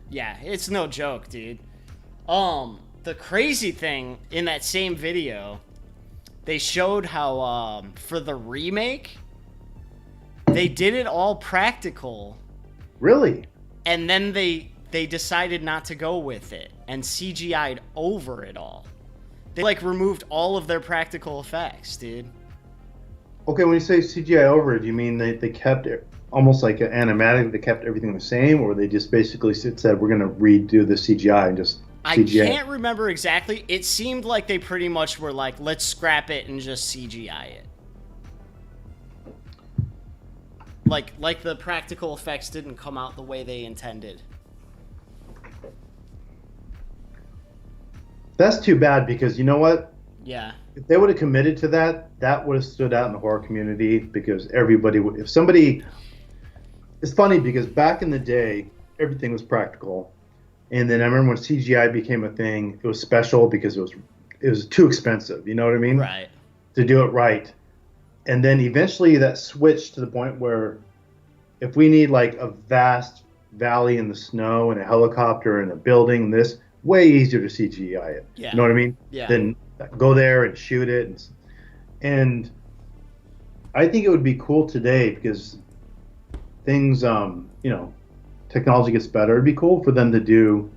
S11: Yeah, it's no joke, dude. The crazy thing in that same video, they showed how for the remake, they did it all practical.
S12: Really?
S11: And then they decided not to go with it and CGI'd over it all. They like removed all of their practical effects, dude.
S12: Okay, when you say CGI over it, do you mean they kept it? Almost like an animatic, they kept everything the same, or they just basically said, we're going to redo the CGI and just CGI?
S11: I can't remember exactly. It seemed like they pretty much were like, let's scrap it and just CGI it. Like the practical effects didn't come out the way they intended.
S12: That's too bad because you know what?
S11: Yeah.
S12: If they would have committed to that, that would have stood out in the horror community because everybody would, if somebody, it's funny because back in the day, everything was practical. And then I remember when CGI became a thing, it was special because it was too expensive. You know what I mean?
S11: Right.
S12: To do it right. And then eventually that switched to the point where if we need like a vast valley in the snow and a helicopter and a building, this way easier to CGI it.
S11: Yeah.
S12: You know what I mean?
S11: Yeah.
S12: Then go there and shoot it. And I think it would be cool today because things, technology gets better. It'd be cool for them to do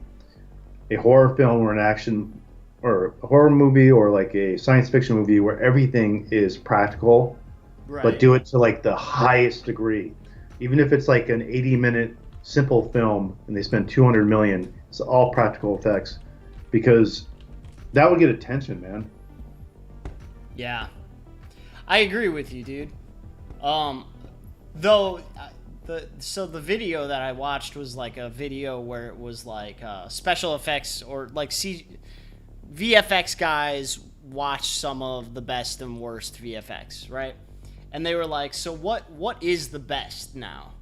S12: a horror film or an action or a horror movie or like a science fiction movie where everything is practical,
S11: right.
S12: But do it to like the highest degree. Even if it's like an 80-minute simple film and they spend $200 million, it's all practical effects because that would get attention, man.
S11: Yeah. I agree with you, dude. Though the video that I watched was like a video where it was like special effects or like VFX guys watch some of the best and worst VFX, right? And they were like, so what is the best now?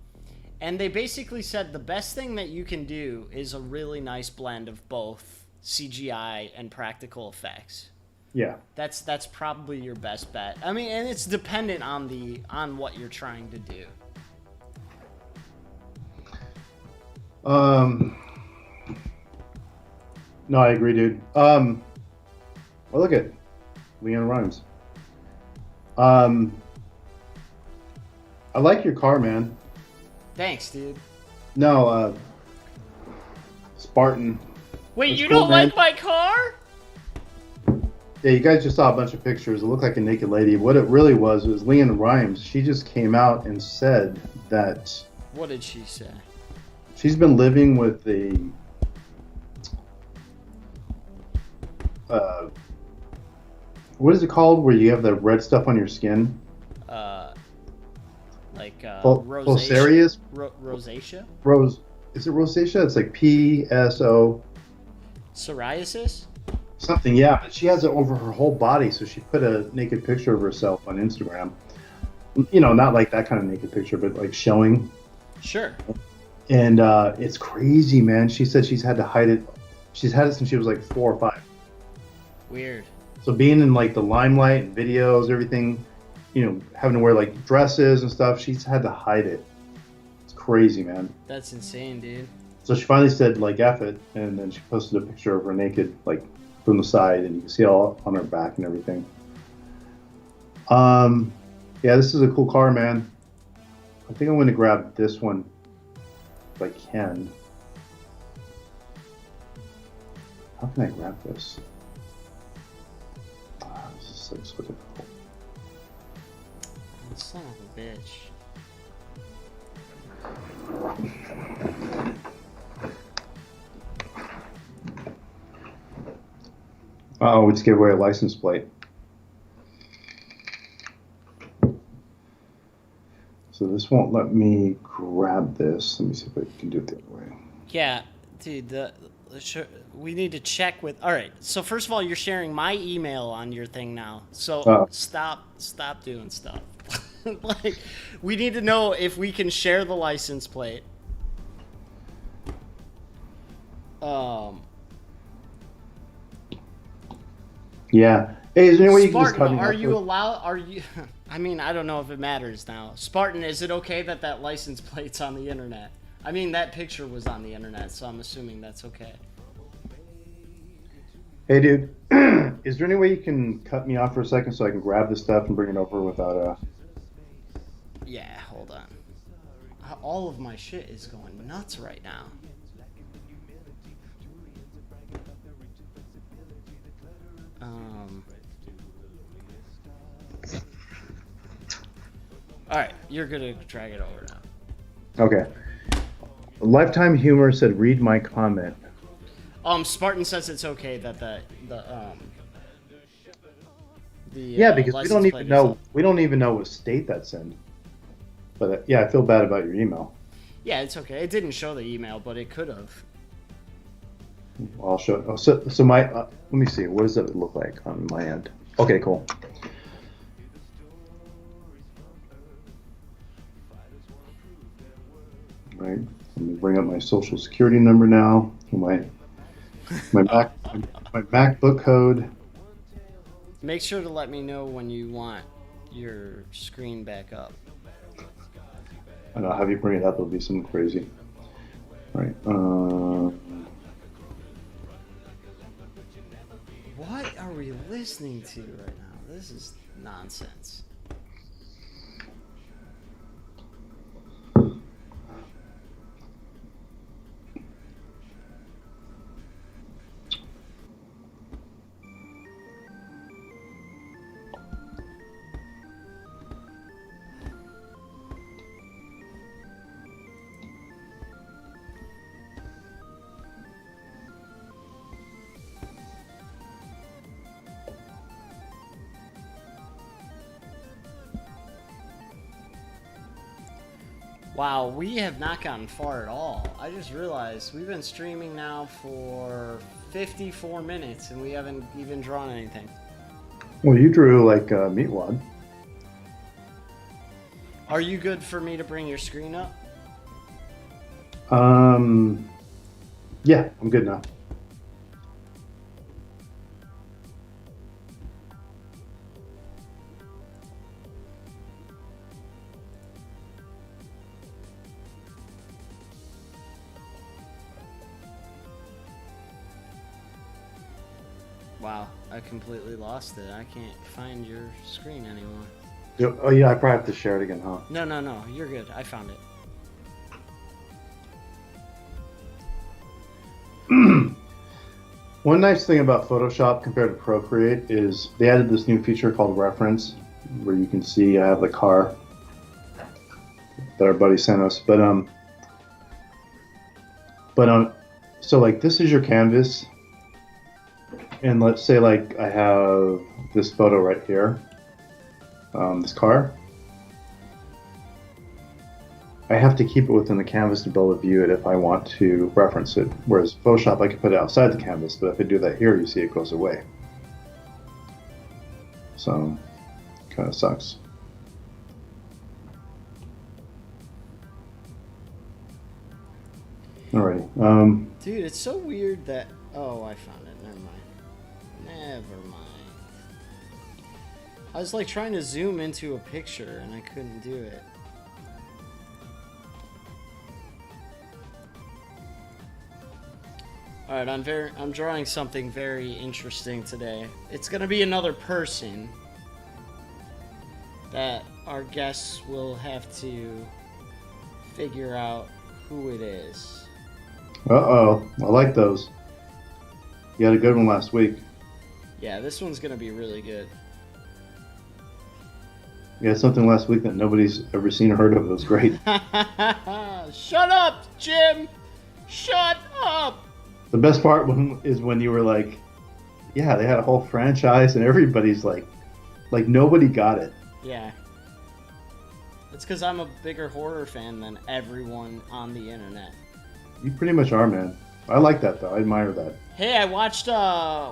S11: And they basically said the best thing that you can do is a really nice blend of both CGI and practical effects.
S12: Yeah.
S11: That's probably your best bet. I mean, and it's dependent on what you're trying to do.
S12: No, I agree, dude. Well, look at Leanne Rhymes. I like your car, man.
S11: Thanks, dude.
S12: No, Spartan.
S11: Wait,
S12: That's
S11: you
S12: cool,
S11: don't
S12: man.
S11: like my car?
S12: Yeah, you guys just saw a bunch of pictures. It looked like a naked lady. What it really was Leanne Rhymes. She just came out and said that
S11: What did she say?
S12: she's been living with a what is it called where you have the red stuff on your skin?
S11: Rosacea. Rosacea?
S12: Is it rosacea? It's like PSO
S11: Psoriasis?
S12: something. Yeah, but she has it over her whole body. So she put a naked picture of herself on Instagram. You know, not like that kind of naked picture, but like showing.
S11: Sure.
S12: And it's crazy, man. She said she's had to hide it. She's had it since she was like 4 or 5.
S11: Weird.
S12: So being in like the limelight and videos, everything, you know, having to wear like dresses and stuff, she's had to hide it. It's crazy, man.
S11: That's insane, dude.
S12: So she finally said like F it, and then she posted a picture of her naked, like from the side, and you can see all on her back and everything. Yeah, this is a cool car, man. I think I'm going to grab this one if I can. How can I grab this? This is like so difficult.
S11: Son of a bitch.
S12: Uh-oh, we just gave away a license plate. So this won't let me grab this. Let me see if I can do it the other way.
S11: Yeah, dude, we need to check with... All right, so first of all, you're sharing my email on your thing now. So stop doing stuff. Like, we need to know if we can share the license plate.
S12: Yeah. Hey, is there any way you can just
S11: Spartan,
S12: cut me
S11: are
S12: off
S11: you
S12: with-
S11: allowed? Are you? I mean, I don't know if it matters now. Spartan, is it okay that that license plate's on the internet? I mean, that picture was on the internet, so I'm assuming that's okay.
S12: Hey, dude. Is there any way you can cut me off for a second so I can grab this stuff and bring it over without
S11: Yeah, hold on. All of my shit is going nuts right now. Alright, you're gonna drag it over now.
S12: Okay. Lifetime Humor said, read my comment.
S11: Spartan says it's okay that
S12: Yeah, because we
S11: license
S12: don't
S11: plate
S12: even
S11: is
S12: know
S11: up.
S12: we don't even know what state that's in. But yeah, I feel bad about your email.
S11: Yeah, it's okay. It didn't show the email, but it could have.
S12: I'll show. Oh, so my let me see. What does it look like on my end? Okay, cool. All right. Let me bring up my social security number now. My MacBook code.
S11: Make sure to let me know when you want your screen back up.
S12: I know. Have you bring it up? It'll be something crazy. All right.
S11: What are we listening to right now? This is nonsense. Wow, we have not gotten far at all. I just realized we've been streaming now for 54 minutes and we haven't even drawn anything.
S12: Well, you drew like a meatwad.
S11: Are you good for me to bring your screen up?
S12: Yeah, I'm good now.
S11: Wow, I completely lost it. I can't find your screen anymore.
S12: Oh yeah, I probably have to share it again, huh?
S11: No, you're good. I found it.
S12: One nice thing about Photoshop compared to Procreate is they added this new feature called Reference, where you can see I have the car that our buddy sent us. So like this is your canvas, and let's say like I have this photo right here, this car. I have to keep it within the canvas to be able to view it if I want to reference it. Whereas Photoshop, I can put it outside the canvas, but if I do that here, you see it goes away. So, kind of sucks. Alrighty.
S11: Dude, it's so weird that... Oh, I found it. Never mind. I was like trying to zoom into a picture and I couldn't do it. Alright, I'm drawing something very interesting today. It's gonna be another person that our guests will have to figure out who it is.
S12: Uh-oh. I like those. You had a good one last week.
S11: Yeah, this one's gonna be really good.
S12: You had something last week that nobody's ever seen or heard of. It was great.
S11: Shut up, Jim! Shut up!
S12: The best part is when you were like, yeah, they had a whole franchise and everybody's like nobody got it.
S11: Yeah. It's because I'm a bigger horror fan than everyone on the internet.
S12: You pretty much are, man. I like that, though. I admire that.
S11: Hey, I watched,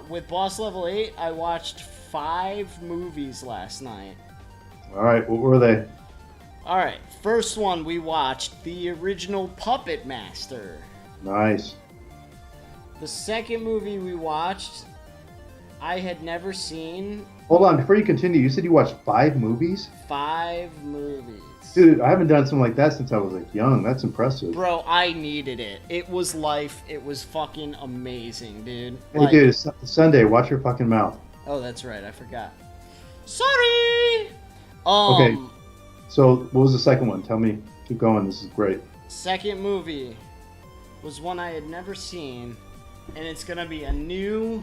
S11: with Boss Level 8, I watched 5 movies last night.
S12: All right, what were they?
S11: All right, first one we watched, the original Puppet Master.
S12: Nice.
S11: The second movie we watched, I had never seen.
S12: Hold on, before you continue, you said you watched 5 movies?
S11: 5 movies.
S12: Dude, I haven't done something like that since I was like young. That's impressive.
S11: Bro, I needed it. It was life. It was fucking amazing, dude.
S12: Hey, dude, it's Sunday. Watch your fucking mouth.
S11: Oh, that's right. I forgot. Sorry.
S12: Okay. So, what was the second one? Tell me. Keep going. This is great.
S11: Second movie was one I had never seen, and it's gonna be a new.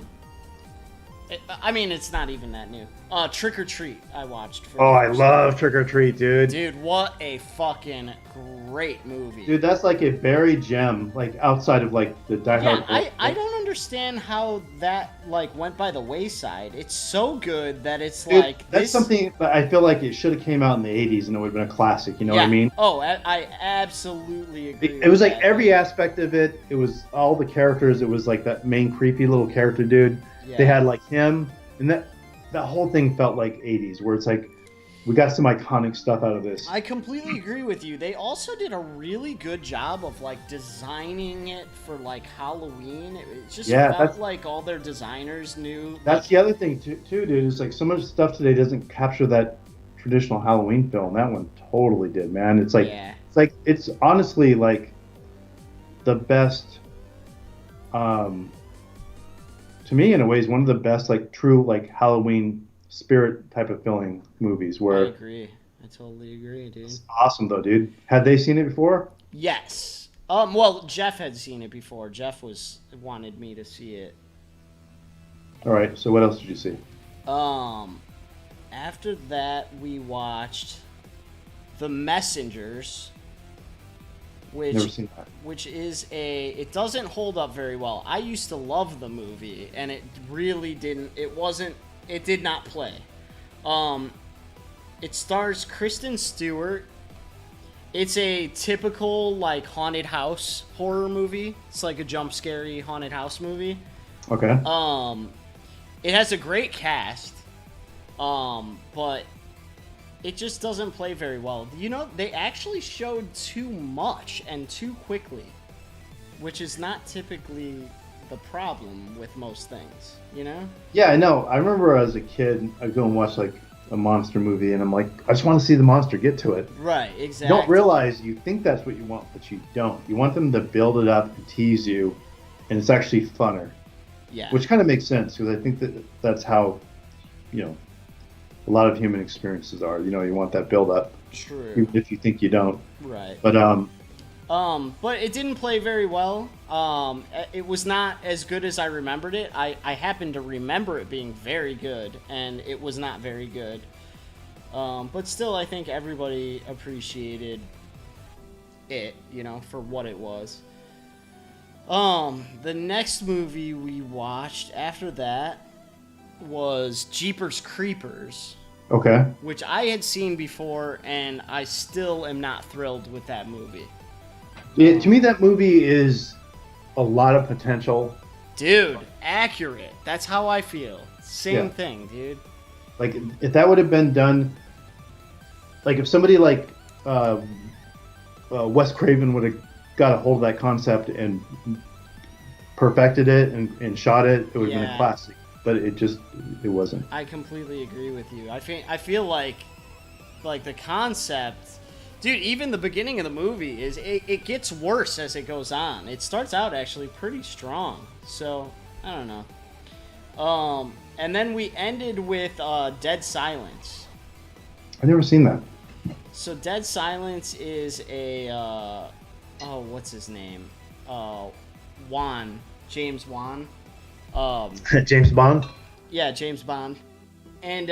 S11: I mean, it's not even that new. Trick or Treat. I watched.
S12: I love Trick or Treat, dude.
S11: Dude, what a fucking great movie.
S12: Dude, that's like a buried gem, like outside of like the Die Hard.
S11: Yeah, I don't understand how that like went by the wayside. It's so good that it's
S12: dude,
S11: like
S12: that's something that I feel like it should have came out in the '80s and it would have been a classic. You know what I mean?
S11: Oh, I absolutely agree.
S12: It was like every aspect of it. It was all the characters. It was like that main creepy little character dude. Yeah. They had like him, and that whole thing felt like '80s, where it's like we got some iconic stuff out of this.
S11: I completely agree with you. They also did a really good job of like designing it for like Halloween. It just felt like all their designers knew.
S12: That's the other thing too, dude. Is like so much stuff today doesn't capture that traditional Halloween film. That one totally did, man. It's like it's honestly like the best. To me, in a way, is one of the best, like true, like Halloween spirit type of feeling movies. Where
S11: I agree, I totally agree, dude.
S12: It's awesome, though, dude. Had they seen it before?
S11: Yes. Well, Jeff had seen it before. Jeff wanted me to see it.
S12: All right. So what else did you see?
S11: After that, we watched The Messengers.
S12: Never seen that.
S11: Which is it doesn't hold up very well. I used to love the movie, and it really didn't. It did not play. It stars Kristen Stewart. It's a typical like haunted house horror movie. It's like a jump scary haunted house movie.
S12: Okay.
S11: It has a great cast. But it just doesn't play very well. You know, they actually showed too much and too quickly. which is not typically the problem with most things, you know?
S12: Yeah, I know. I remember as a kid, I'd go and watch like a monster movie, and I'm like, I just want to see the monster get to it.
S11: Right,
S12: You
S11: exactly.
S12: don't realize you think that's what you want, but you don't. You want them to build it up and tease you, and it's actually funner.
S11: Yeah.
S12: Which kind of makes sense, because I think that's how, a lot of human experiences are. You want that build up.
S11: True.
S12: Even if you think you don't.
S11: Right.
S12: But
S11: but it didn't play very well. It was not as good as I remembered it. I happen to remember it being very good, and it was not very good. But still, I think everybody appreciated it, for what it was. The next movie we watched after that was Jeepers Creepers.
S12: Okay.
S11: Which I had seen before, and I still am not thrilled with that movie.
S12: To me, that movie is a lot of potential.
S11: Dude, accurate. That's how I feel. Same
S12: Yeah.
S11: thing, dude.
S12: Like, if that would have been done, like if somebody like Wes Craven would have got a hold of that concept and perfected it and shot it, it would have been a classic. But it wasn't.
S11: I completely agree with you. I feel like the concept, dude. Even the beginning of the movie it gets worse as it goes on. It starts out actually pretty strong. So I don't know. And then we ended with Dead Silence.
S12: I've never seen that.
S11: So Dead Silence is a what's his name? James Wan.
S12: James Bond?
S11: Yeah, James Bond. And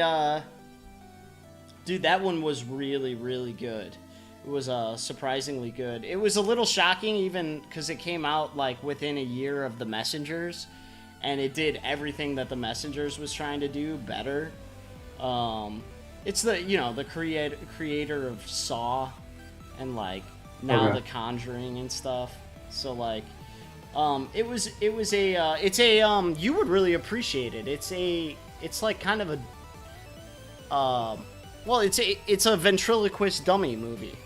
S11: dude, that one was really, really good. It was surprisingly good. It was a little shocking even because it came out like within a year of The Messengers, and it did everything that The Messengers was trying to do better. It's the creator of Saw and like now The Conjuring and stuff. So like it's a you would really appreciate it. It's like kind of a it's a ventriloquist dummy movie.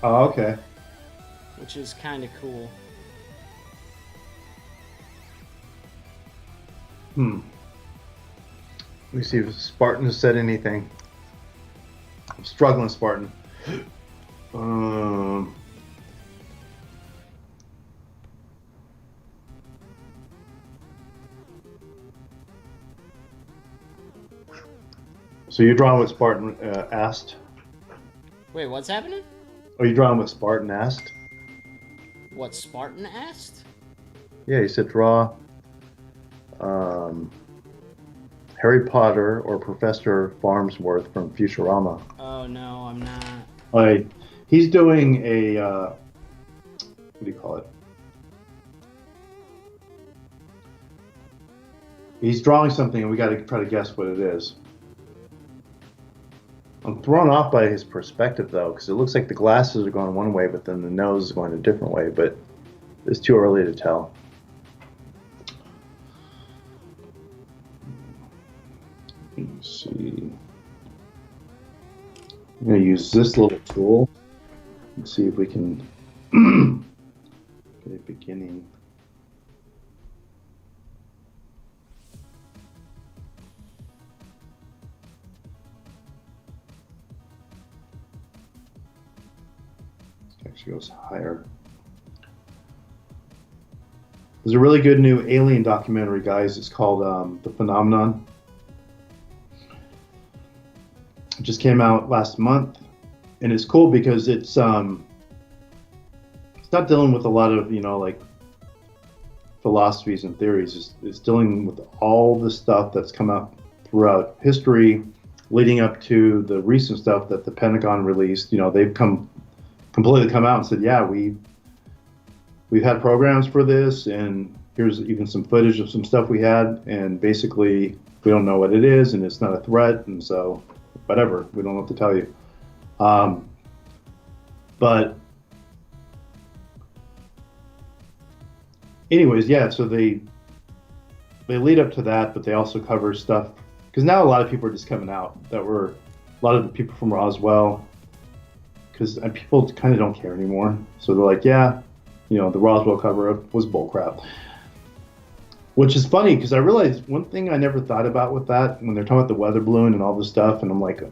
S12: Oh, okay.
S11: Which is kind of cool.
S12: Let me see if Spartan has said anything. I'm struggling, Spartan. So you're drawing what Spartan asked?
S11: Wait, what's happening?
S12: Are you drawing what Spartan asked?
S11: What Spartan asked?
S12: Yeah, he said draw Harry Potter or Professor Farnsworth from Futurama.
S11: Oh no, I'm not.
S12: He's doing a what do you call it? He's drawing something, and we got to try to guess what it is. I'm thrown off by his perspective, though, because it looks like the glasses are going one way, but then the nose is going a different way, but it's too early to tell. Let's see. I'm going to use this little tool and see if we can get a beginning. Actually goes higher. There's a really good new alien documentary, guys. It's called The Phenomenon. It just came out last month, and it's cool because it's not dealing with a lot of like philosophies and theories. It's dealing with all the stuff that's come out throughout history, leading up to the recent stuff that the Pentagon released. They've completely come out and said, yeah, we've had programs for this, and here's even some footage of some stuff we had, and basically we don't know what it is, and it's not a threat, and so whatever, we don't know what to tell you. But anyways, yeah, so they lead up to that, but they also cover stuff, because now a lot of people are just coming out that were a lot of the people from Roswell, because people kind of don't care anymore. So they're like, yeah, the Roswell cover-up was bullcrap. Which is funny because I realized one thing I never thought about with that when they're talking about the weather balloon and all this stuff, and I'm like,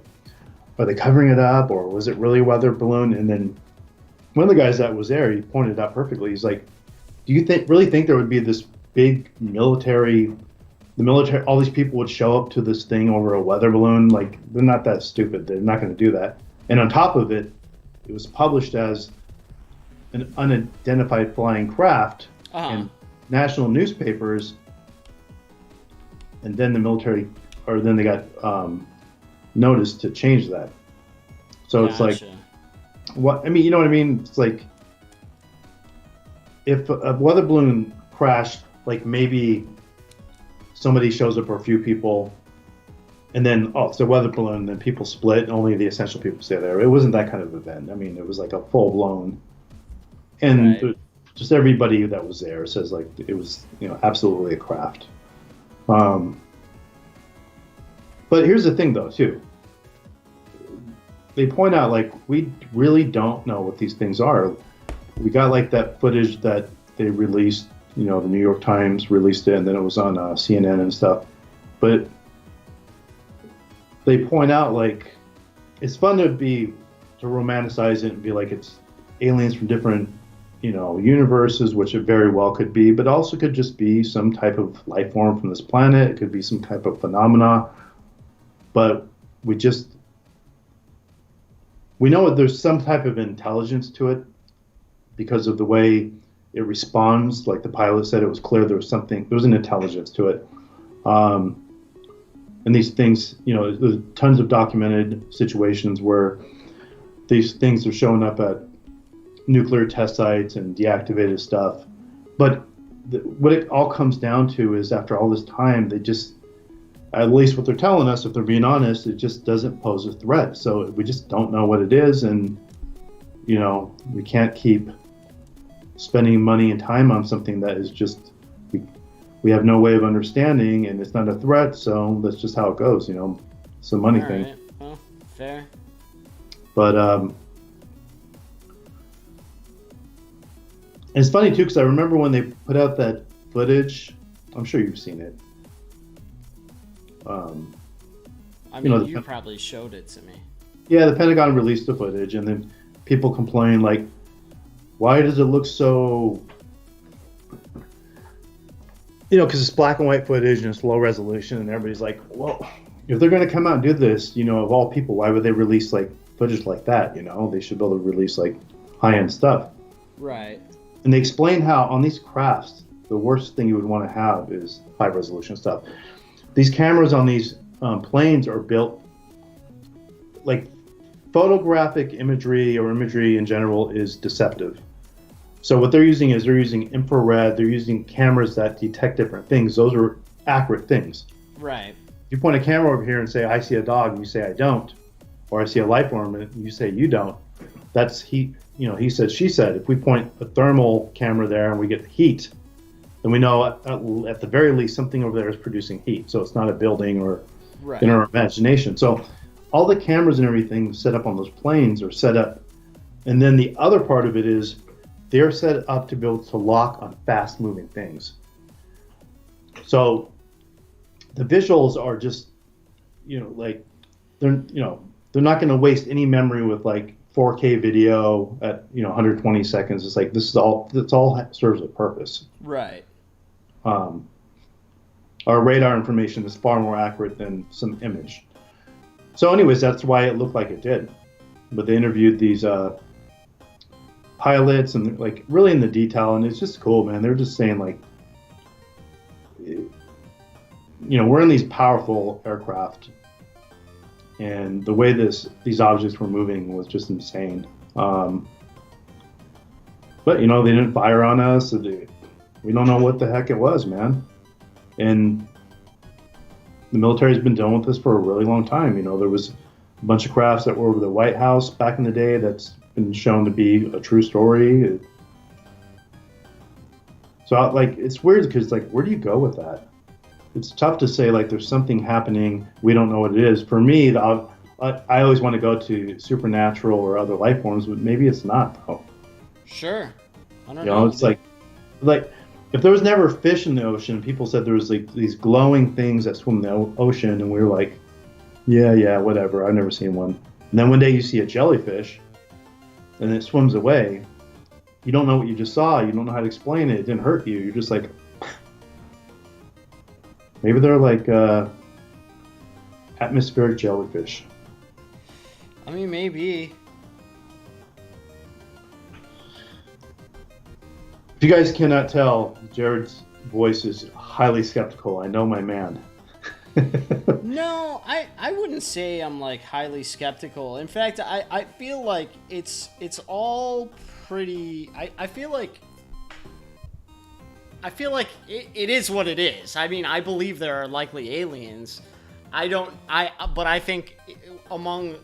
S12: are they covering it up or was it really a weather balloon? And then one of the guys that was there, he pointed it out perfectly. He's like, do you really think there would be this big military, all these people would show up to this thing over a weather balloon? Like, they're not that stupid. They're not going to do that. And on top of it, it was published as an unidentified flying craft in national newspapers, and then the military, or then they got notice to change that. So it's like, what I mean, you know what I mean? It's like if a weather balloon crashed, like maybe somebody shows up or a few people, and then it's a weather balloon, and then people split, and only the essential people stay there. It wasn't that kind of event. I mean, it was like a full blown, and just everybody that was there says like it was, absolutely a craft. But here's the thing though too. They point out like we really don't know what these things are. We got like that footage that they released, the New York Times released it, and then it was on CNN and stuff. But they point out like it's fun to romanticize it and be like it's aliens from different universes, which it very well could be, but also could just be some type of life form from this planet. It could be some type of phenomena, but we know there's some type of intelligence to it because of the way it responds. Like the pilot said, it was clear there was an intelligence to it. And these things, there's tons of documented situations where these things are showing up at nuclear test sites and deactivated stuff. But what it all comes down to is after all this time, they just, at least what they're telling us, if they're being honest, it just doesn't pose a threat. So we just don't know what it is. And, we can't keep spending money and time on something that is just, we have no way of understanding, and it's not a threat. So that's just how it goes, it's a money thing.
S11: Right. Well, fair.
S12: But, it's funny too, because I remember when they put out that footage. I'm sure you've seen it.
S11: You probably showed it to me.
S12: Yeah, the Pentagon released the footage, and then people complain like, "Why does it look so?" Because it's black and white footage and it's low resolution, and everybody's like, "Well, if they're going to come out and do this, of all people, why would they release like footage like that? They should be able to release like high-end stuff."
S11: Right.
S12: And they explain how on these crafts, the worst thing you would want to have is high resolution stuff. These cameras on these planes are built like photographic imagery, or imagery in general, is deceptive. So what they're using infrared. They're using cameras that detect different things. Those are accurate things.
S11: Right.
S12: If you point a camera over here and say, "I see a dog," and you say, "I don't," or "I see a life form," and you say, "You don't," that's he said, she said. If we point a thermal camera there and we get heat, then we know at the very least something over there is producing heat. So it's not a building or in our imagination. So all the cameras and everything set up on those planes are set up. And then the other part of it is they're set up to be able to lock on fast moving things. So the visuals are just, like they're not going to waste any memory with like 4K video at 120 seconds. It's like that's all serves a purpose.
S11: Right.
S12: Our radar information is far more accurate than some image. So anyways, that's why it looked like it did. But they interviewed these pilots and like really in the detail, and it's just cool, man. They're just saying like, we're in these powerful aircraft, and the way these objects were moving was just insane. But they didn't fire on us. So we don't know what the heck it was, man. And the military's been dealing with this for a really long time. There was a bunch of crafts that were over the White House back in the day that's been shown to be a true story. So it's weird because where do you go with that? It's tough to say there's something happening, we don't know what it is. For me, I always want to go to supernatural or other life forms, but maybe it's not though.
S11: Sure. I don't
S12: You
S11: know.
S12: know, it's like if there was never fish in the ocean, people said there was like these glowing things that swim in the ocean, and we were like, yeah, whatever. I've never seen one. And then one day you see a jellyfish, and it swims away. You don't know what you just saw. You don't know how to explain it. It didn't hurt you. You're just like, maybe they're like atmospheric jellyfish.
S11: I mean, maybe.
S12: If you guys cannot tell, Jared's voice is highly skeptical. I know my man.
S11: No, I wouldn't say I'm like highly skeptical. In fact, I feel like it's all pretty. I feel like it is what it is. I mean, I believe there are likely aliens. But I think among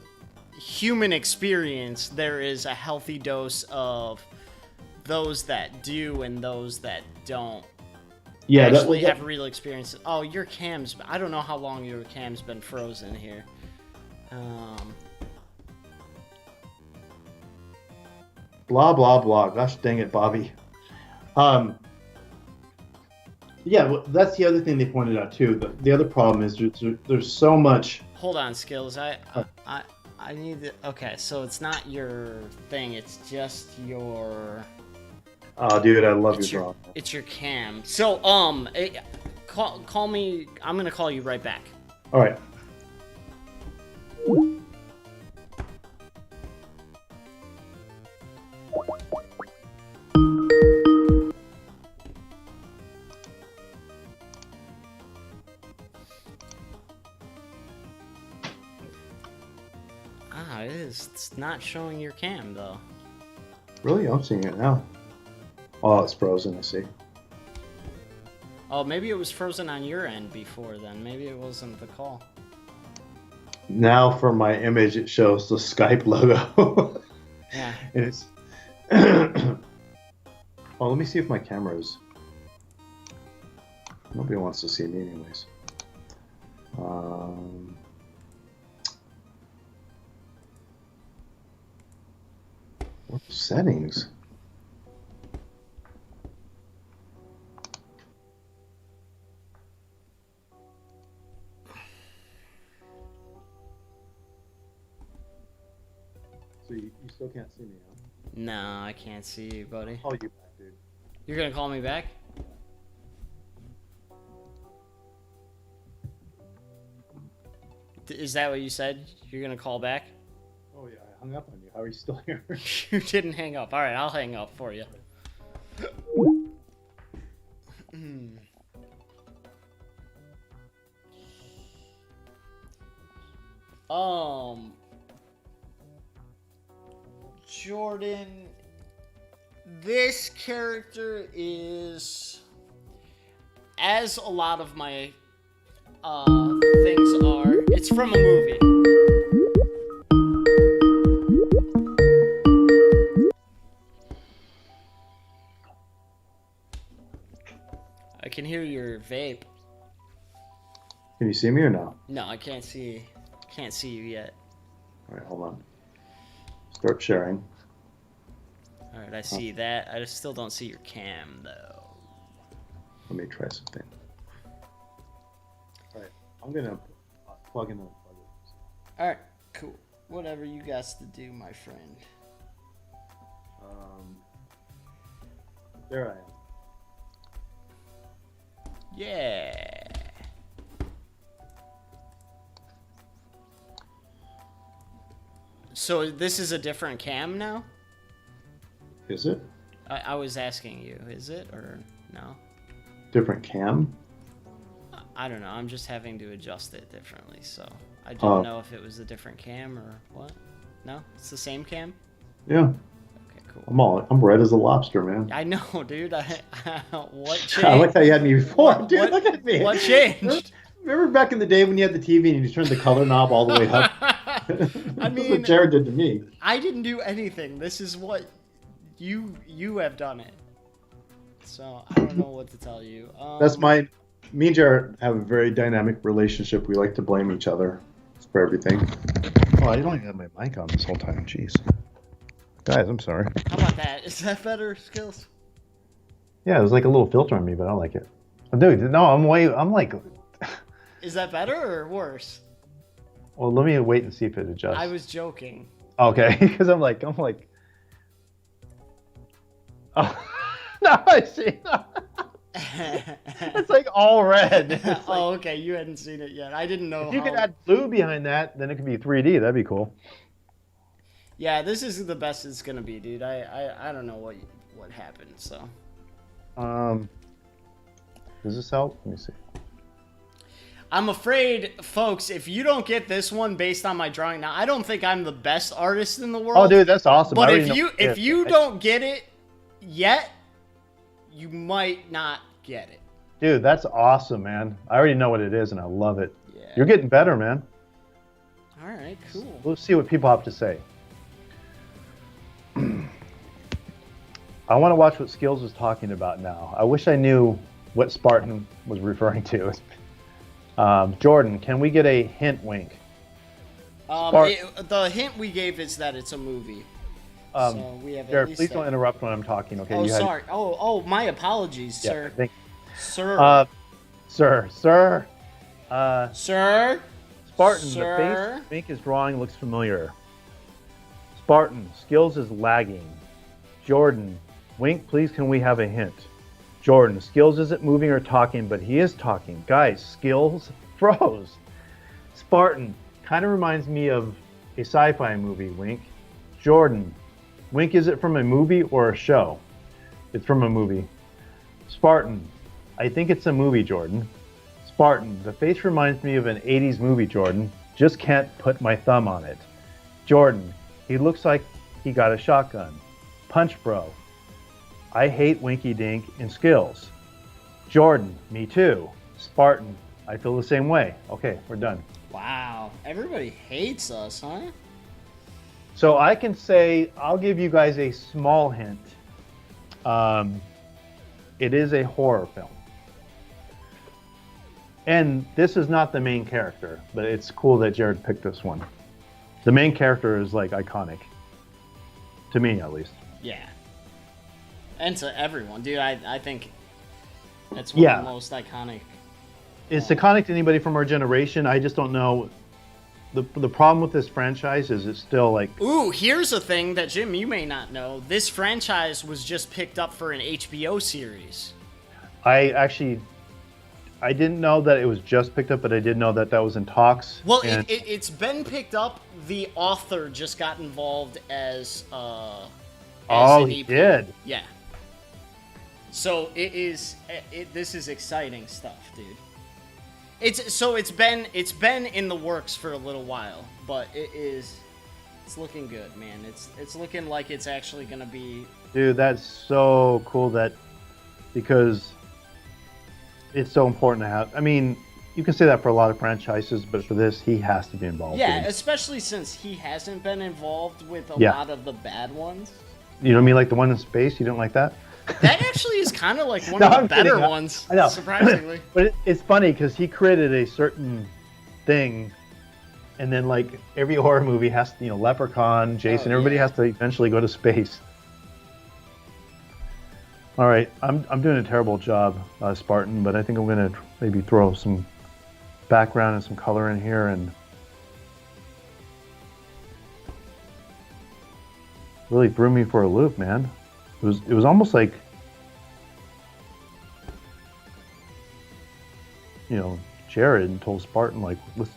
S11: human experience, there is a healthy dose of those that do and those that don't.
S12: Yeah,
S11: actually have real experiences. Oh, your cam's... I don't know how long your cam's been frozen here.
S12: Blah, blah, blah. Gosh dang it, Bobby. Yeah, well, that's the other thing they pointed out, too. The other problem is there's so much...
S11: Hold on, Skillz. I need to... Okay, so it's not your thing. It's just your...
S12: Oh, dude, I love your drama.
S11: It's your cam. So, call me. I'm gonna call you right back.
S12: All right.
S11: Ah, it is. It's not showing your cam though.
S12: Really? I'm seeing it now. Oh, it's frozen, I see.
S11: Oh, maybe it was frozen on your end before then. Maybe it wasn't the call.
S12: Now for my image, it shows the Skype logo.
S11: Yeah.
S12: And it's... Oh, let me see if my camera is... Nobody wants to see me anyways. What settings? So you still can't see me, huh?
S11: No, I can't see you, buddy.
S12: I'll call you back, dude.
S11: You're gonna call me back? Is that what you said? You're gonna call back?
S12: Oh yeah, I hung up on you. How are you still here?
S11: You didn't hang up. Alright, I'll hang up for you. Jordan, this character is, as a lot of my things are, it's from a movie. I can hear your vape.
S12: Can you see me or no?
S11: No, I can't see you yet.
S12: All right, hold on. Start sharing.
S11: All right, I see that. I just still don't see your cam though.
S12: Let me try something. All right, I'm gonna plug in the plug.
S11: All right, cool. Whatever you got to do, my friend.
S12: There I am.
S11: Yeah. So this is a different cam now?
S12: Is it?
S11: I was asking you, is it or no?
S12: Different cam?
S11: I don't know. I'm just having to adjust it differently, so I didn't know if it was a different cam or what. No, it's the same cam.
S12: Yeah.
S11: Okay, cool.
S12: I'm red as a lobster, man.
S11: I know, dude. What changed?
S12: I like how you had me before, dude. Look at me.
S11: What changed?
S12: Remember back in the day when you had the TV and you turned the color knob all the way up?
S11: I mean,
S12: that's what Jared did to me.
S11: I didn't do anything. This is what you have done it. So I don't know what to tell you.
S12: That's me and Jared have a very dynamic relationship. We like to blame each other for everything. Oh, I don't even have my mic on this whole time. Jeez. Guys, I'm sorry.
S11: How about that? Is that better, Skillz?
S12: Yeah, there's like a little filter on me, but I like it. Dude, no, I'm like...
S11: Is that better or worse?
S12: Well, let me wait and see if it adjusts.
S11: I was joking.
S12: Okay, because I'm like... Oh, now I see. It's like all red. It's like,
S11: oh, okay. You hadn't seen it yet. I didn't know.
S12: If you could add blue behind that, then it could be 3D. That'd be cool.
S11: Yeah, this is the best it's gonna be, dude. I don't know what happened. So.
S12: Does this help? Let me see.
S11: I'm afraid, folks, if you don't get this one based on my drawing, now I don't think I'm the best artist in the world.
S12: Oh, dude, that's awesome.
S11: But if you don't get it yet, you might not get it.
S12: Dude, that's awesome, man. I already know what it is, and I love it. Yeah. You're getting better, man.
S11: All right, cool.
S12: Let's see what people have to say. I want to watch what Skillz is talking about now. I wish I knew what Spartan was referring to. Jordan, can we get a hint, Wink?
S11: The hint we gave is that it's a movie. So we have
S12: Jared, please don't interrupt when I'm talking, okay?
S11: Oh, sorry. Oh, my apologies,
S12: yeah,
S11: sir.
S12: Sir. Sir.
S11: Sir.
S12: Spartan,
S11: sir.
S12: The face Wink is drawing looks familiar. Spartan, Skillz is lagging. Jordan, Wink, please can we have a hint? Jordan, Skillz isn't moving or talking, but he is talking. Guys, Skillz froze. Spartan, kind of reminds me of a sci-fi movie, Wink. Jordan, Wink, is it from a movie or a show? It's from a movie. Spartan, I think it's a movie, Jordan. Spartan, the face reminds me of an 80s movie, Jordan. Just can't put my thumb on it. Jordan, he looks like he got a shotgun. Punch Bro, I hate Winky Dink in Skillz. Jordan, me too. Spartan, I feel the same way. Okay, we're done.
S11: Wow, everybody hates us, huh?
S12: So I can say, I'll give you guys a small hint. It is a horror film. And this is not the main character, but it's cool that Jared picked this one. The main character is like iconic. To me, at least.
S11: Yeah. And to everyone, dude, I think that's one of the most iconic.
S12: It's iconic to anybody from our generation. I just don't know. The problem with this franchise is it's still like...
S11: Ooh, here's a thing that, Jim, you may not know. This franchise was just picked up for an HBO series.
S12: I didn't know that it was just picked up, but I did know that that was in talks.
S11: Well, it's been picked up. The author just got involved as
S12: he did?
S11: Yeah. So this is exciting stuff, dude. It's been in the works for a little while, but it's looking good, man. It's looking like it's actually gonna be.
S12: Dude, that's so cool because it's so important to have. I mean, you can say that for a lot of franchises, but for this, he has to be involved.
S11: Yeah, especially since he hasn't been involved with a lot of the bad ones.
S12: You know what I mean? Like the one in space, you didn't like that?
S11: That actually is kind of like one of the better ones,
S12: I know.
S11: Surprisingly.
S12: But it's funny because he created a certain thing, and then like every horror movie has to, Leprechaun, Jason, everybody has to eventually go to space. All right, I'm doing a terrible job, Spartan, but I think I'm gonna maybe throw some background and some color in here and really threw me for a loop, man. It was almost like, Jared told Spartan like, let's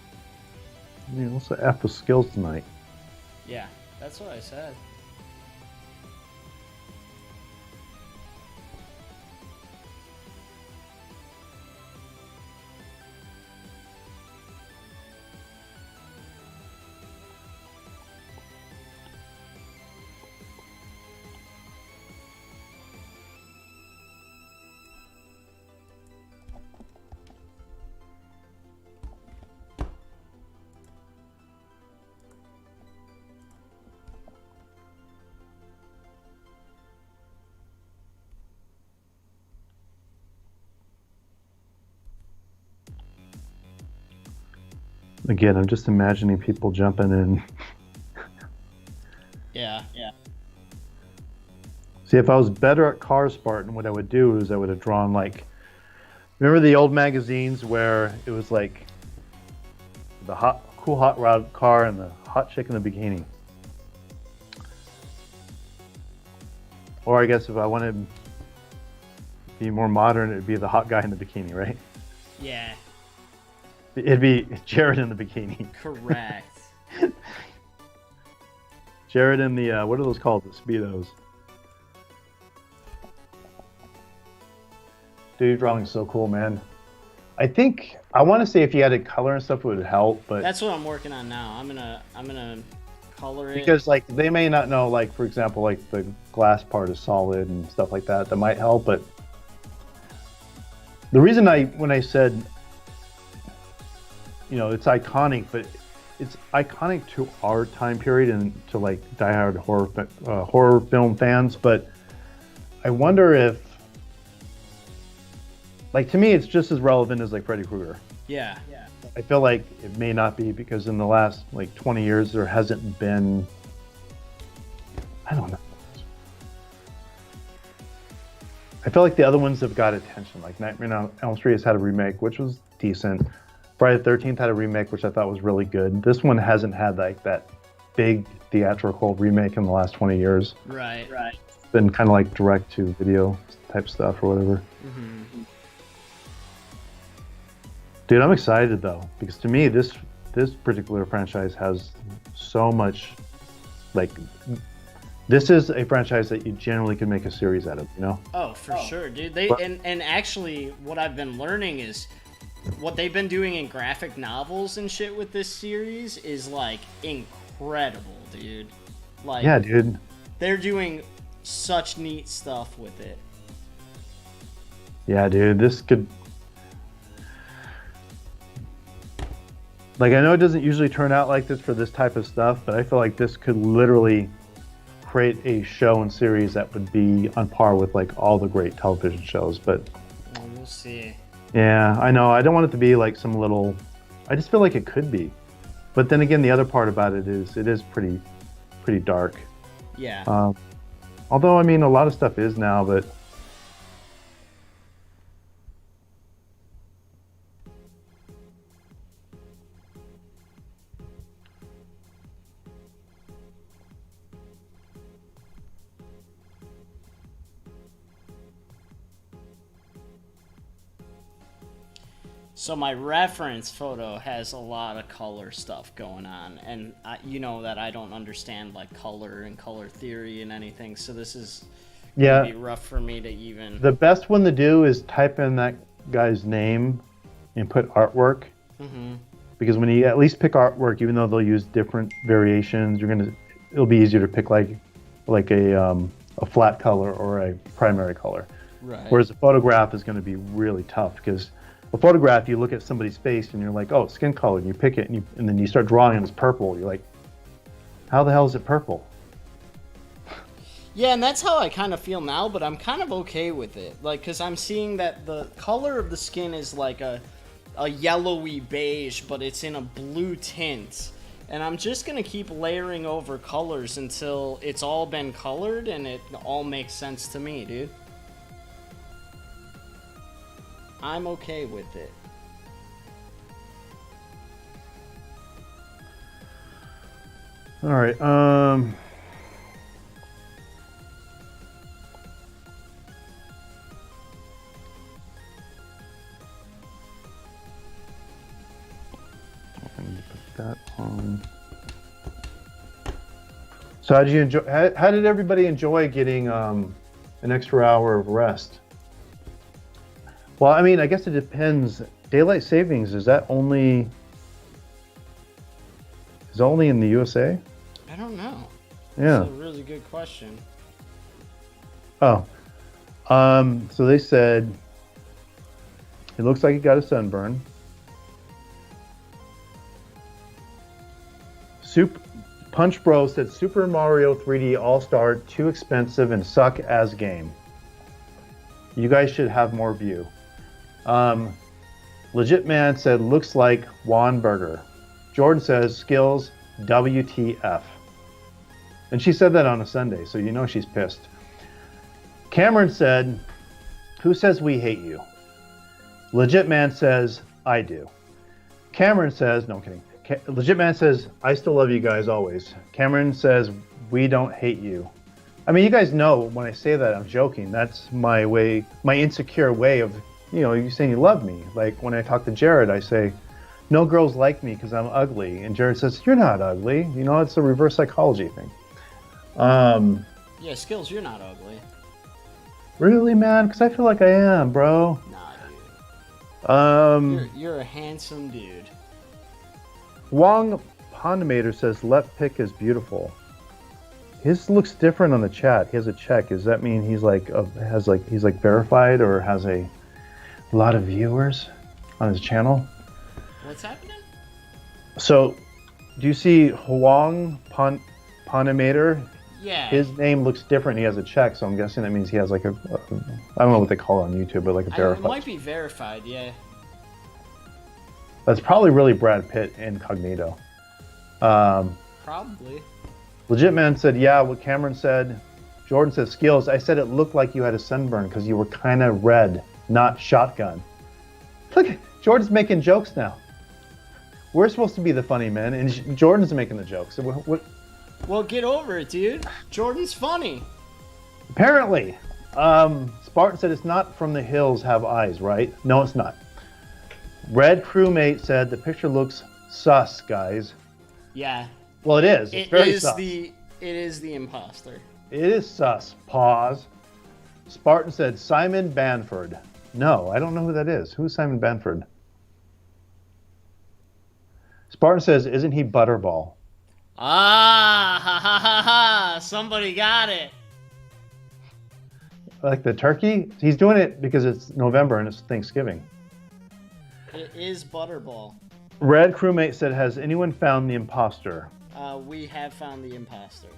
S12: F with Skillz tonight.
S11: Yeah, that's what I said.
S12: Again, I'm just imagining people jumping in.
S11: Yeah.
S12: See, if I was better at Car Spartan, what I would do is I would have drawn like, remember the old magazines where it was like the cool hot rod car and the hot chick in the bikini. Or I guess if I wanted to be more modern, it'd be the hot guy in the bikini, right?
S11: Yeah.
S12: It'd be Jared in the bikini.
S11: Correct.
S12: Jared in the, what are those called? The Speedos. Dude, your drawing's so cool, man. I want to say if you added color and stuff, it would help, but
S11: That's what I'm working on now. I'm gonna color it.
S12: because like they may not know, like for example, like the glass part is solid and stuff like that. That might help, but the reason when I said, you know, it's iconic, but it's iconic to our time period and to like diehard horror film fans. But I wonder if, like, to me, it's just as relevant as like Freddy Krueger.
S11: Yeah.
S12: I feel like it may not be because in the last like 20 years there hasn't been, I don't know. I feel like the other ones have got attention. Like Nightmare on Elm Street has had a remake, which was decent. Friday the 13th had a remake, which I thought was really good. This one hasn't had like that big theatrical remake in the last 20 years.
S11: Right.
S12: It's been kind of like direct to video type stuff or whatever.
S11: Mm-hmm.
S12: Dude, I'm excited though, because to me, this particular franchise has so much, like, this is a franchise that you generally could make a series out of, you know?
S11: Oh, for sure, dude. And actually, what I've been learning is what they've been doing in graphic novels and shit with this series is like incredible, dude. Like,
S12: yeah, dude.
S11: They're doing such neat stuff with it.
S12: Yeah, dude, this could. Like, I know it doesn't usually turn out like this for this type of stuff, but I feel like this could literally create a show and series that would be on par with like all the great television shows. But
S11: Well, we'll see.
S12: yeah, I know. I don't want it to be like some little. I just feel like it could be, but then again, the other part about it is pretty dark.
S11: Yeah.
S12: Although I mean, a lot of stuff is now, but.
S11: So my reference photo has a lot of color stuff going on, and you know that I don't understand like color and color theory and anything, so this is gonna be rough for me to even.
S12: The best one to do is type in that guy's name and put artwork, because when you at least pick artwork, even though they'll use different variations, it'll be easier to pick like a flat color or a primary color.
S11: Right.
S12: Whereas a photograph is going to be really tough because. A photograph, you look at somebody's face and you're like, oh, skin color, and you pick it and then you start drawing and it's purple. You're like, how the hell is it purple?
S11: Yeah, and that's how I kind of feel now, but I'm kind of okay with it. Like, because I'm seeing that the color of the skin is like a yellowy beige, but it's in a blue tint. And I'm just going to keep layering over colors until it's all been colored and it all makes sense to me, dude. I'm okay with it.
S12: All right. Put that on. So how did everybody enjoy getting an extra hour of rest? Well, I mean, I guess it depends. Daylight savings, is that only in the USA?
S11: I don't know.
S12: Yeah.
S11: That's a really good question.
S12: Oh. So they said it looks like he got a sunburn. Punch Bro said Super Mario 3D All-Star too expensive and suck as game. You guys should have more view. Legit Man said, looks like Juan Burger. Jordan says, Skillz, WTF. And she said that on a Sunday, so you know she's pissed. Cameron said, "Who says we hate you?" Legit Man says, "I do." Cameron says, no, I'm kidding. Legit Man says, "I still love you guys always." Cameron says, "We don't hate you." I mean, you guys know when I say that, I'm joking. That's my way, my insecure way of, you saying you love me. Like when I talk to Jared, I say, "No girls like me because I'm ugly." And Jared says, "You're not ugly." It's a reverse psychology thing.
S11: Yeah, Skillz, you're not ugly.
S12: Really, man? Because I feel like I am, bro.
S11: Nah, dude. You're a handsome dude.
S12: Wong Pondamator says left pick is beautiful. His looks different on the chat. He has a check. Does that mean he's he's verified or has a lot of viewers on his channel?
S11: What's happening?
S12: So, do you see Wong Pondamator?
S11: Yeah.
S12: His name looks different. He has a check, so I'm guessing that means he has I don't know what they call it on YouTube, but like a verified.
S11: It might be verified, yeah.
S12: That's probably really Brad Pitt incognito.
S11: Probably.
S12: Legit Man said, yeah, what Cameron said. Jordan says, Skillz, I said it looked like you had a sunburn because you were kind of red, not shotgun. Look, Jordan's making jokes now. We're supposed to be the funny men, and Jordan's making the jokes. So what?
S11: Well, get over it, dude. Jordan's funny.
S12: Apparently. Spartan said it's not from the hills have eyes, right? No, it's not. Red Crewmate said the picture looks sus, guys.
S11: Yeah.
S12: Well, it is. It's very sus.
S11: It is the imposter.
S12: It is sus. Pause. Spartan said Simon Banford. No, I don't know who that is. Who's Simon Banford? Spartan says, isn't he Butterball?
S11: Ah, ha ha ha ha! Somebody got it.
S12: Like the turkey? He's doing it because it's November and it's Thanksgiving.
S11: It is Butterball.
S12: Red Crewmate said, has anyone found the imposter?
S11: We have found the imposter.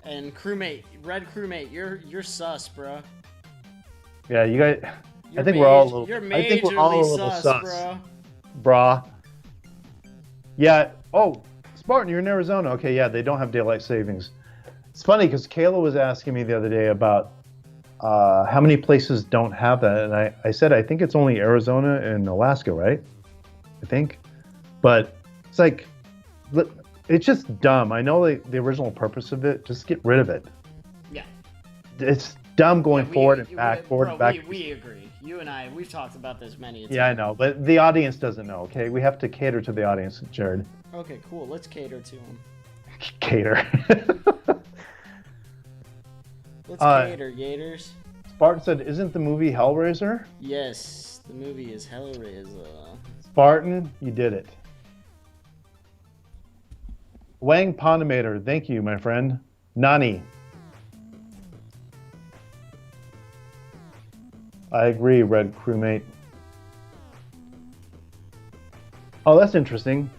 S11: And Crewmate, Red Crewmate, you're sus, bro.
S12: Yeah, you guys. I think we're all a little.
S11: You're
S12: I think we're all a little sus,
S11: bro.
S12: Brah. Yeah. Oh, Spartan, you're in Arizona. Okay, yeah, they don't have daylight savings. It's funny because Kayla was asking me the other day about how many places don't have that, and I said I think it's only Arizona and Alaska, right? I think, but it's like it's just dumb. I know the original purpose of it. Just get rid of it.
S11: Yeah.
S12: It's dumb going forward and back, forward and back.
S11: We agree. You and I, we've talked about this many times.
S12: Yeah, I know, but the audience doesn't know. Okay, we have to cater to the audience, Jared.
S11: Okay, cool. Let's cater to them.
S12: Cater.
S11: Let's cater, Gators.
S12: Spartan said, isn't the movie Hellraiser?
S11: Yes, the movie is Hellraiser.
S12: Spartan, you did it. Wang Pondamator, thank you, my friend. Nani. I agree, Red Crewmate. Oh, that's interesting.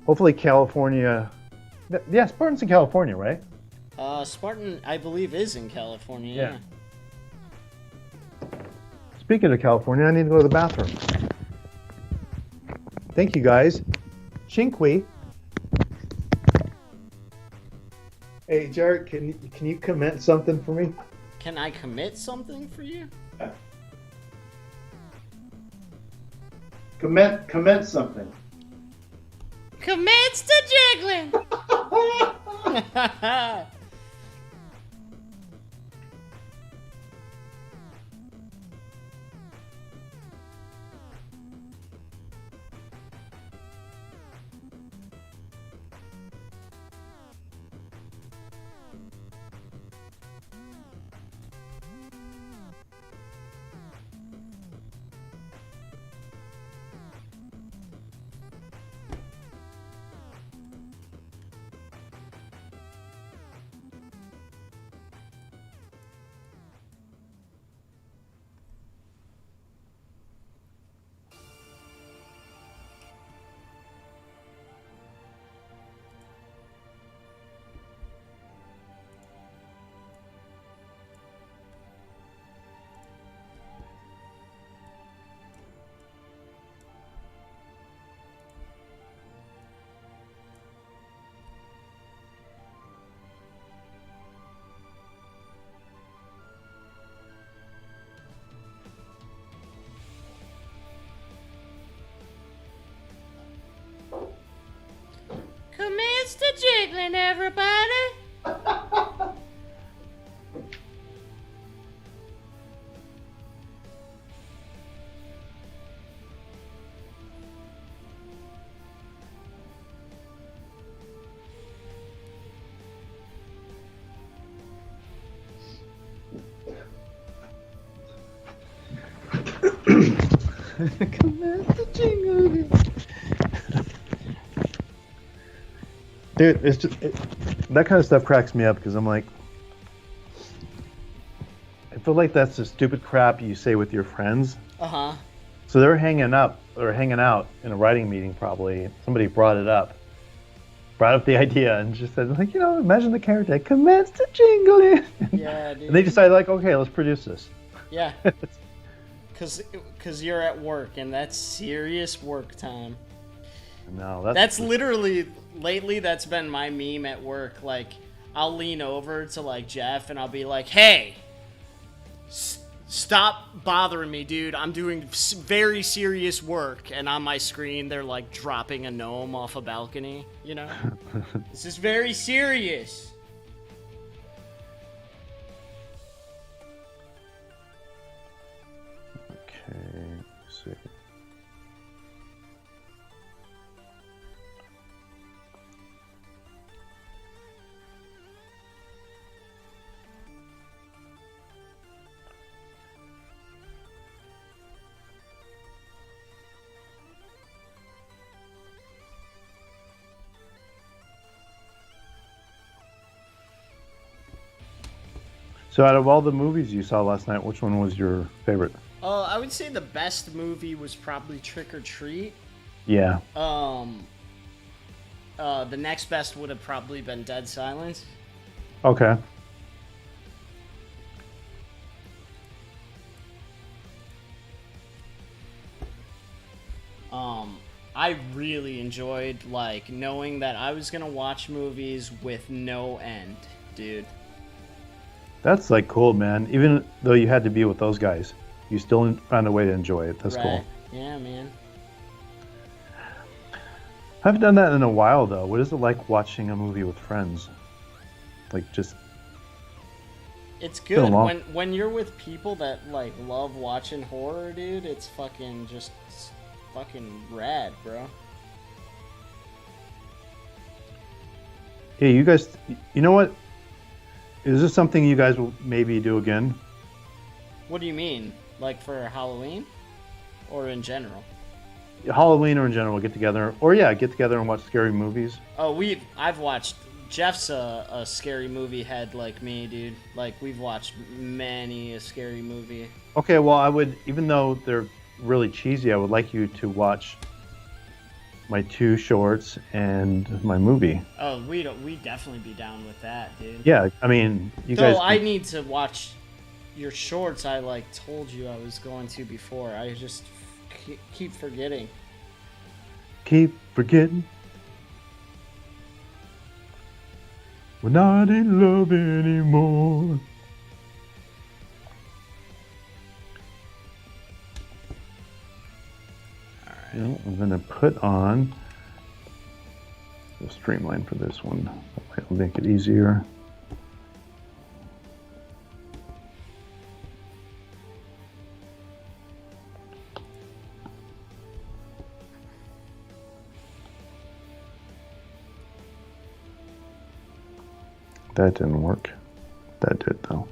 S12: Hopefully California... Yeah, Spartan's in California, right?
S11: Spartan, I believe, is in California, yeah.
S12: Speaking of California, I need to go to the bathroom. Thank you, guys. Chinqui. Hey, Jared, can you comment something for me?
S11: Can I commit something for you?
S12: Comment something.
S11: Commence to jiggling! jiggling, everybody.
S12: Dude, it's just that kind of stuff cracks me up because I'm like, I feel like that's the stupid crap you say with your friends. So they're hanging out in a writing meeting. Probably somebody brought up the idea and just said like, imagine the character commenced to jingling.
S11: Yeah, dude.
S12: And they decided like, okay, let's produce this.
S11: Yeah. Cause you're at work and that's serious work time.
S12: No,
S11: that's literally lately that's been my meme at work. Like I'll lean over to like Jeff and I'll be like, "Hey, stop bothering me, dude. I'm doing very serious work." And on my screen they're like dropping a gnome off a balcony, This is very serious.
S12: Okay, let's see. So out of all the movies you saw last night, which one was your favorite?
S11: I would say the best movie was probably Trick or Treat.
S12: Yeah.
S11: The next best would have probably been Dead Silence.
S12: Okay.
S11: I really enjoyed like knowing that I was gonna watch movies with no end, dude.
S12: That's like cool, man. Even though you had to be with those guys, you still found a way to enjoy it. That's cool.
S11: Yeah, man.
S12: I haven't done that in a while, though. What is it like watching a movie with friends? Like, just...
S11: It's good when you're with people that, like, love watching horror, dude. It's fucking rad, bro.
S12: Hey, you guys... You know what? Is this something you guys will maybe do again?
S11: What do you mean? Like for Halloween? Or in general?
S12: Halloween or in general, get together. Or yeah, get together and watch scary movies.
S11: Oh, I've watched... Jeff's a scary movie head like me, dude. Like, we've watched many a scary movie.
S12: Okay, well, I would... Even though they're really cheesy, I would like you to watch my 2 shorts and my movie.
S11: Oh, we'd definitely be down with that, dude.
S12: Yeah, I mean, you guys...
S11: I need to watch your shorts. I, like, told you I was going to before. I just keep forgetting.
S12: Keep forgetting. We're not in love anymore. Alright. I'm going to put on the streamline for this one. That'll make it easier. That didn't work. That did, though.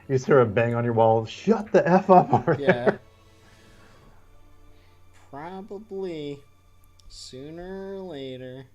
S12: You hear a bang on your wall. Shut the F up over there.
S11: Probably sooner or later.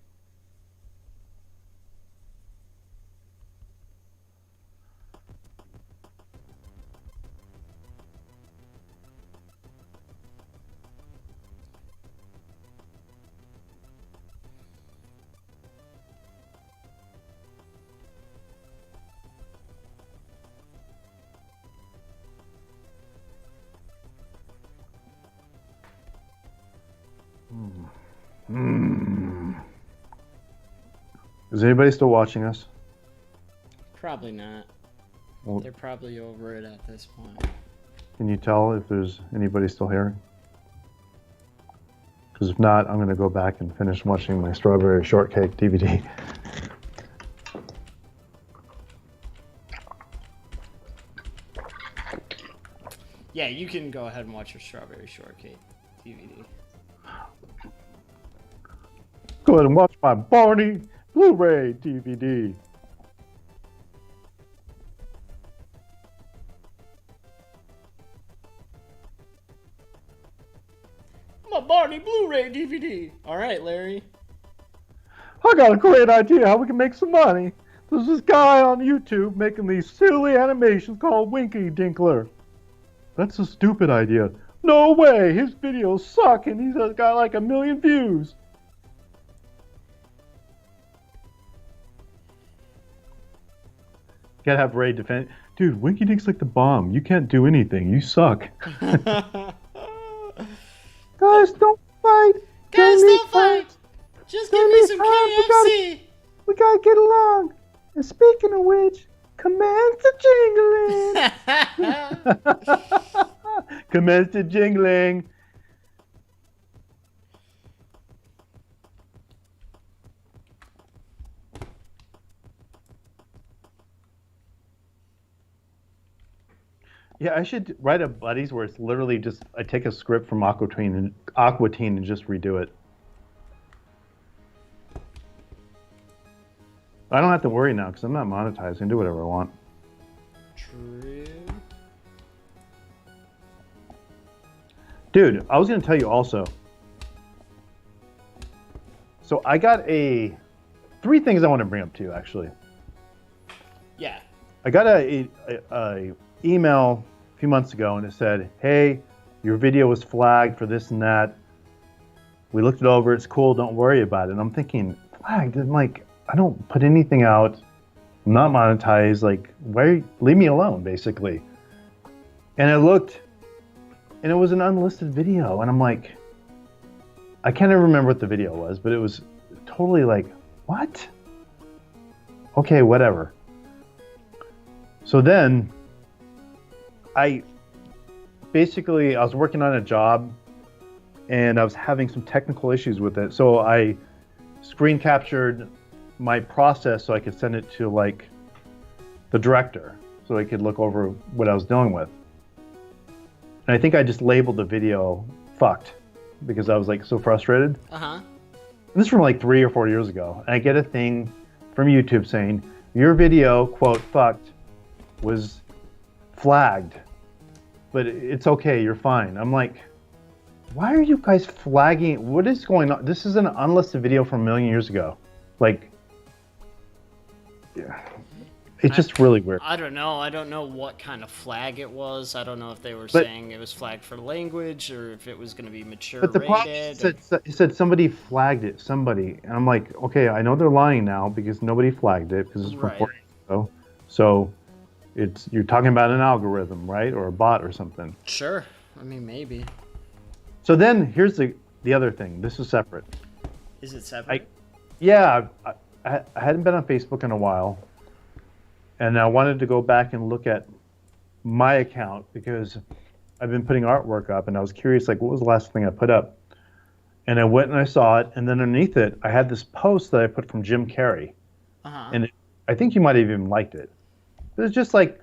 S12: Is anybody still watching us?
S11: Probably not.
S12: Well,
S11: They're probably over it at this point.
S12: can you tell if there's anybody still here? Because if not, I'm going to go back and finish watching my Strawberry Shortcake DVD.
S11: Yeah, you can go ahead and watch your Strawberry Shortcake DVD.
S12: Go ahead and watch my Barney Blu-ray DVD.
S11: My Barney Blu-ray DVD. All right, Larry.
S12: I got a great idea how we can make some money. There's this guy on YouTube making these silly animations called Winky Dinkler. That's a stupid idea. No way, his videos suck and he's got like 1 million views. Gotta have Ray defend. Dude, Winky Dink's like the bomb. You can't do anything. You suck. Guys, don't fight.
S11: Guys, don't fight. Just give me some KFC.
S12: We gotta get along. And speaking of which, commence the jingling. Commence the jingling. Yeah, I should write a Buddies where it's literally just I take a script from Aqua Teen and just redo it. I don't have to worry now because I'm not monetized. I can do whatever I want.
S11: True.
S12: Dude, I was going to tell you also. So I got 3 things I want to bring up to you, actually.
S11: Yeah.
S12: I got a email a few months ago and it said, hey, your video was flagged for this and that. We looked it over. It's cool. Don't worry about it. And I'm thinking, flagged? And like, I don't put anything out. I'm not monetized. Like, leave me alone, basically. And I looked, and it was an unlisted video. And I'm like, I can't even remember what the video was, but it was totally like, what? Okay, whatever. So then, I was working on a job, and I was having some technical issues with it. So I screen captured my process so I could send it to like the director so I could look over what I was dealing with. And I think I just labeled the video fucked because I was like so frustrated.
S11: Uh-huh.
S12: This is from like 3 or 4 years ago. And I get a thing from YouTube saying, your video, quote, fucked, was flagged, but it's okay, you're fine. I'm like, why are you guys flagging? What is going on? This is an unlisted video from 1 million years ago. Like, yeah, it's just really weird.
S11: I don't know. I don't know what kind of flag it was. I don't know if they were saying it was flagged for language or if it was going to be mature
S12: But the problem
S11: rated.
S12: it said somebody flagged it, somebody. And I'm like, okay, I know they're lying now because nobody flagged it because it's from 4 years ago. So you're talking about an algorithm, right? Or a bot or something.
S11: Sure. I mean, maybe.
S12: So then here's the other thing. This is separate.
S11: Is it separate?
S12: I hadn't been on Facebook in a while, and I wanted to go back and look at my account because I've been putting artwork up, and I was curious, like, what was the last thing I put up? And I went and I saw it, and then underneath it, I had this post that I put from Jim Carrey, and I think you might have even liked it. It was just like,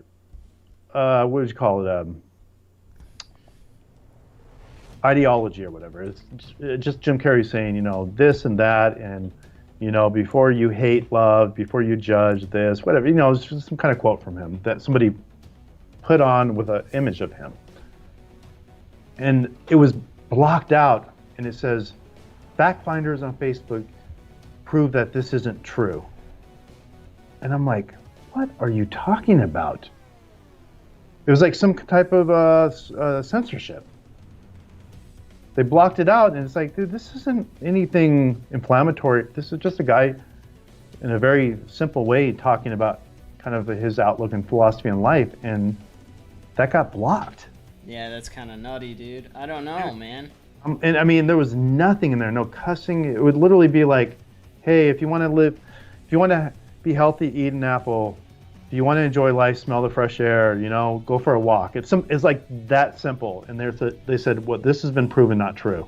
S12: what would you call it? Ideology or whatever. It's just Jim Carrey saying, you know, this and that, and you know, before you hate love, before you judge this, whatever. You know, it's just some kind of quote from him that somebody put on with an image of him. And it was blocked out, and it says, fact finders on Facebook prove that this isn't true. And I'm like, what are you talking about? It was like some type of censorship. They blocked it out, and it's like, dude, this isn't anything inflammatory. This is just a guy in a very simple way talking about kind of his outlook and philosophy in life, and that got blocked.
S11: Yeah, that's kind of nutty, dude. I don't know, man.
S12: And I mean, there was nothing in there, no cussing. It would literally be like, hey, if you want to live, If you want to be healthy, eat an apple. If you want to enjoy life, smell the fresh air, go for a walk. It's like that simple. And they said, well, this has been proven not true.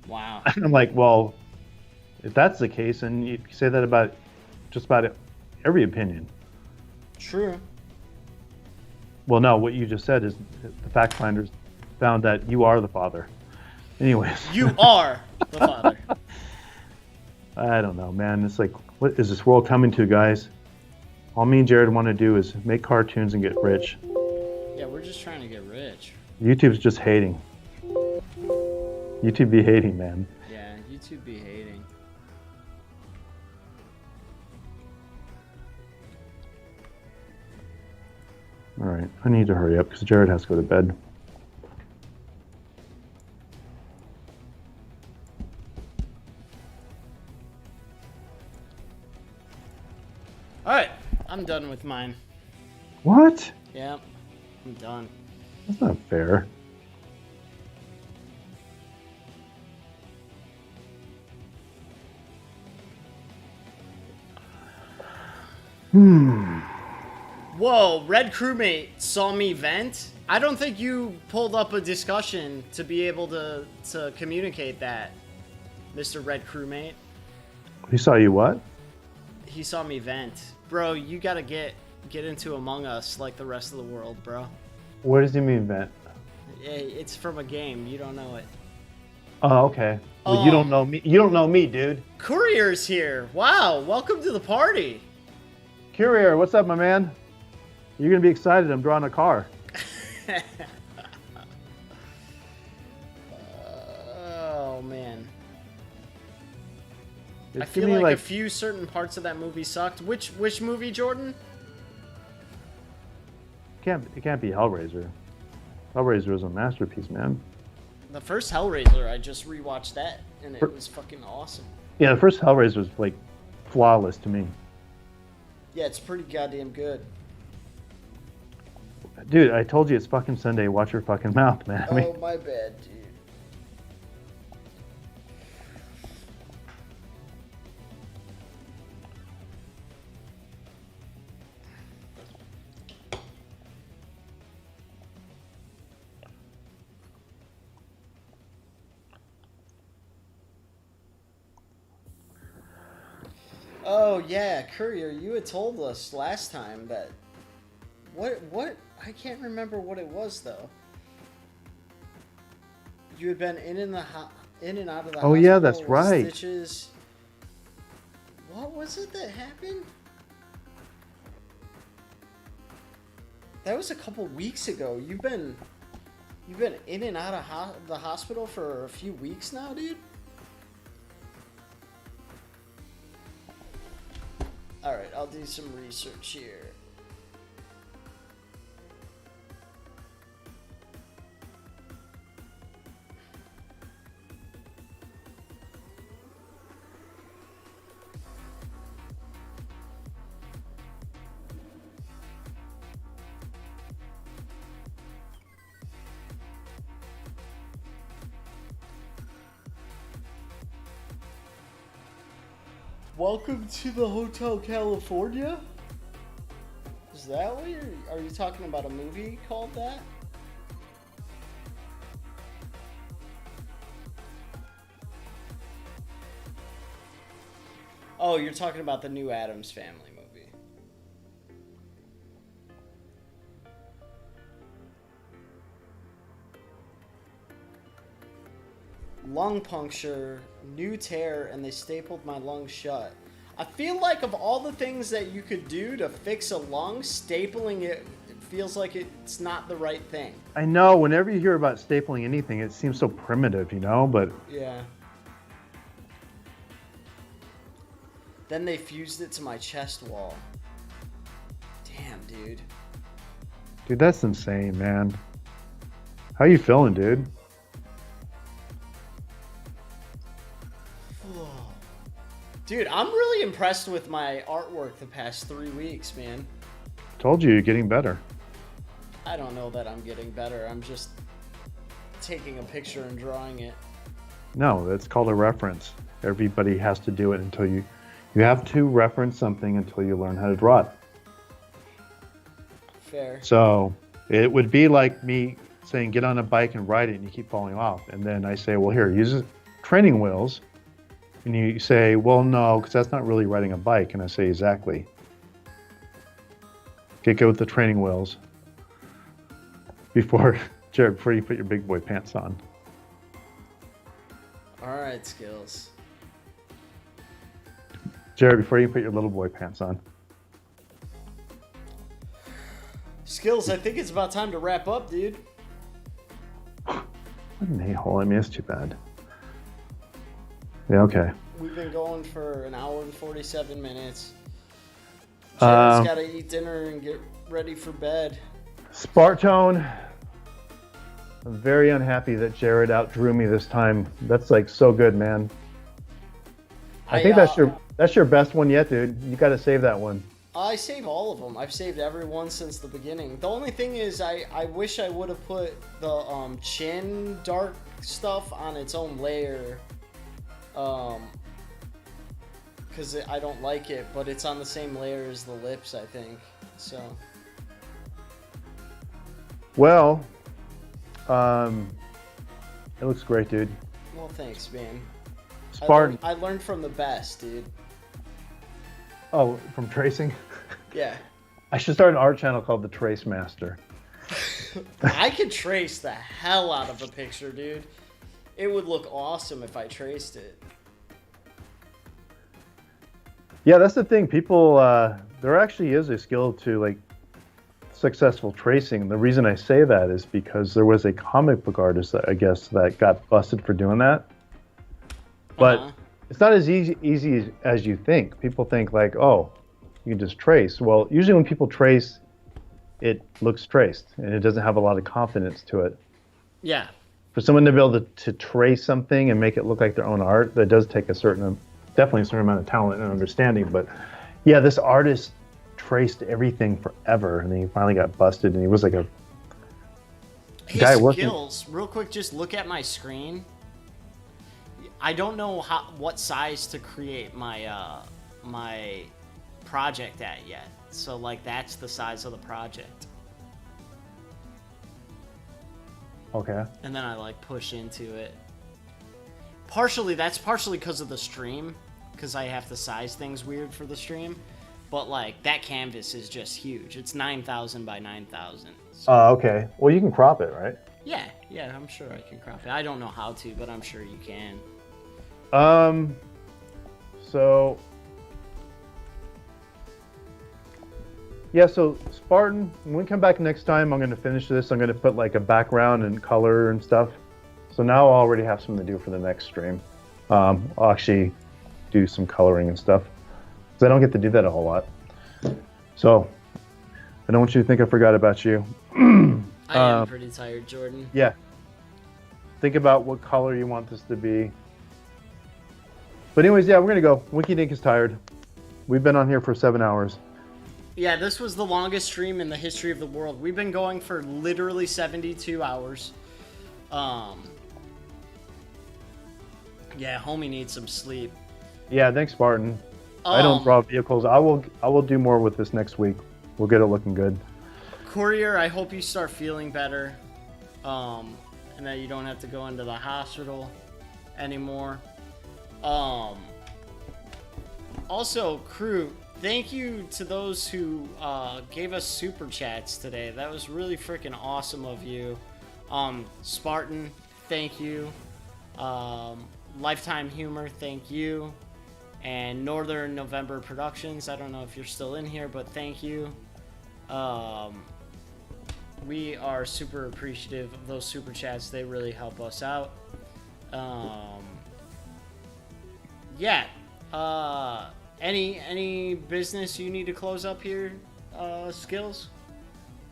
S11: Wow.
S12: And I'm like, well, if that's the case, and you say that about just about every opinion.
S11: True.
S12: Well, no, what you just said is the fact finders found that you are the father. Anyways.
S11: You are the father.
S12: I don't know, man. It's like, what is this world coming to, guys? All me and Jared want to do is make cartoons and get rich.
S11: Yeah, we're just trying to get rich.
S12: YouTube's just hating. YouTube be hating, man.
S11: Yeah, YouTube be hating.
S12: All right, I need to hurry up because Jared has to go to bed.
S11: Alright, I'm done with mine.
S12: What?
S11: Yeah, I'm done.
S12: That's not fair.
S11: Whoa, Red Crewmate saw me vent? I don't think you pulled up a discussion to be able to communicate that, Mr. Red Crewmate.
S12: He saw you what?
S11: He saw me vent. Bro, you gotta get into Among Us like the rest of the world, bro.
S12: What does he mean, vent?
S11: It's from a game. You don't know it.
S12: Oh, okay. Well, you don't know me. You don't know me, dude.
S11: Courier's here. Wow, welcome to the party.
S12: Courier, what's up, my man? You're gonna be excited. I'm drawing a car.
S11: Oh man.
S12: It's
S11: I feel
S12: gonna be
S11: like a few certain parts of that movie sucked. Which movie, Jordan?
S12: It can't be Hellraiser. Hellraiser was a masterpiece, man.
S11: The first Hellraiser, I just rewatched that, and it was fucking awesome.
S12: Yeah, the first Hellraiser was like flawless to me.
S11: Yeah, it's pretty goddamn good.
S12: Dude, I told you it's fucking Sunday. Watch your fucking mouth, man. I mean,
S11: Oh, my bad, dude. Oh yeah, Courier, you had told us last time that what I can't remember what it was though. You had been in and out of the
S12: oh yeah,
S11: hospital
S12: that's
S11: with
S12: right.
S11: Stitches. What was it that happened? That was a couple weeks ago. You've been in and out of the hospital for a few weeks now, dude. Alright, I'll do some research here. Welcome to the Hotel California? Is that what are you talking about a movie called that? Oh, you're talking about the new Addams Family movie. Lung puncture, new tear, and they stapled my lung shut. I feel like of all the things that you could do to fix a lung, stapling it feels like it's not the right thing.
S12: I know. Whenever you hear about stapling anything, it seems so primitive, But
S11: Yeah. Then they fused it to my chest wall. Damn, dude.
S12: dude, that's insane, man. How you feeling, dude?
S11: Dude, I'm really impressed with my artwork the past 3 weeks, man.
S12: Told you, you're getting better.
S11: I don't know that I'm getting better. I'm just taking a picture and drawing it.
S12: No, that's called a reference. Everybody has to do it until you You have to reference something until you learn how to draw it.
S11: Fair.
S12: So it would be like me saying, get on a bike and ride it, and you keep falling off. And then I say, well, here, use training wheels. And you say, well, no, because that's not really riding a bike. And I say, exactly. Get good with the training wheels before you put your big boy pants on.
S11: All right, Skillz.
S12: Jared, before you put your little boy pants on.
S11: Skillz, I think it's about time to wrap up, dude.
S12: What an a-hole. I mean, it's too bad. Yeah, okay.
S11: We've been going for an hour and 47 minutes. Jared's got to eat dinner and get ready for bed.
S12: Spartone. I'm very unhappy that Jared outdrew me this time. That's like so good, man. I think that's your best one yet, dude. You got to save that one.
S11: I save all of them. I've saved every one since the beginning. The only thing is I wish I would have put the chin dark stuff on its own layer. Because I don't like it, but it's on the same layer as the lips, I think. So.
S12: Well, it looks great, dude.
S11: Well, thanks, man.
S12: Spartan.
S11: I learned from the best, dude.
S12: Oh, from tracing?
S11: Yeah.
S12: I should start an art channel called The Trace Master.
S11: I could trace the hell out of a picture, dude. It would look awesome if I traced it.
S12: Yeah, that's the thing. People, there actually is a skill to like successful tracing. And the reason I say that is because there was a comic book artist, I guess, that got busted for doing that. But it's not as easy as you think. People think like, oh, you can just trace. Well, usually when people trace, it looks traced and it doesn't have a lot of confidence to it.
S11: Yeah.
S12: For someone to be able to trace something and make it look like their own art, that does take definitely a certain amount of talent and understanding. But yeah, this artist traced everything forever, and then he finally got busted, and he was like a guy working.
S11: Skillz, real quick, just look at my screen. I don't know what size to create my my project at yet. So like that's the size of the project.
S12: Okay.
S11: And then I like push into it. That's partially because of the stream, because I have to size things weird for the stream. But like that canvas is just huge. It's 9,000 by 9,000. So.
S12: Okay. Well, you can crop it, right?
S11: Yeah, I'm sure I can crop it. I don't know how to, but I'm sure you can.
S12: So yeah, so Spartan, when we come back next time, I'm going to finish this. I'm going to put like a background and color and stuff. So now I'll already have something to do for the next stream. I'll actually do some coloring and stuff, because I don't get to do that a whole lot. So I don't want you to think I forgot about you.
S11: I am pretty tired, Jordan.
S12: Yeah. Think about what color you want this to be. But anyways, yeah, we're going to go. Winky Dink is tired. We've been on here for 7 hours.
S11: Yeah, this was the longest stream in the history of the world. We've been going for literally 72 hours. Yeah, homie needs some sleep.
S12: Yeah, thanks, Spartan. I don't draw vehicles. I will do more with this next week. We'll get it looking good.
S11: Courier, I hope you start feeling better. And that you don't have to go into the hospital anymore. Also, crew, thank you to those who gave us super chats today. That was really freaking awesome of you. Spartan, thank you. Lifetime Humor, thank you. And Northern November Productions, I don't know if you're still in here, but thank you. We are super appreciative of those super chats. They really help us out. Yeah. Any business you need to close up here, Skillz?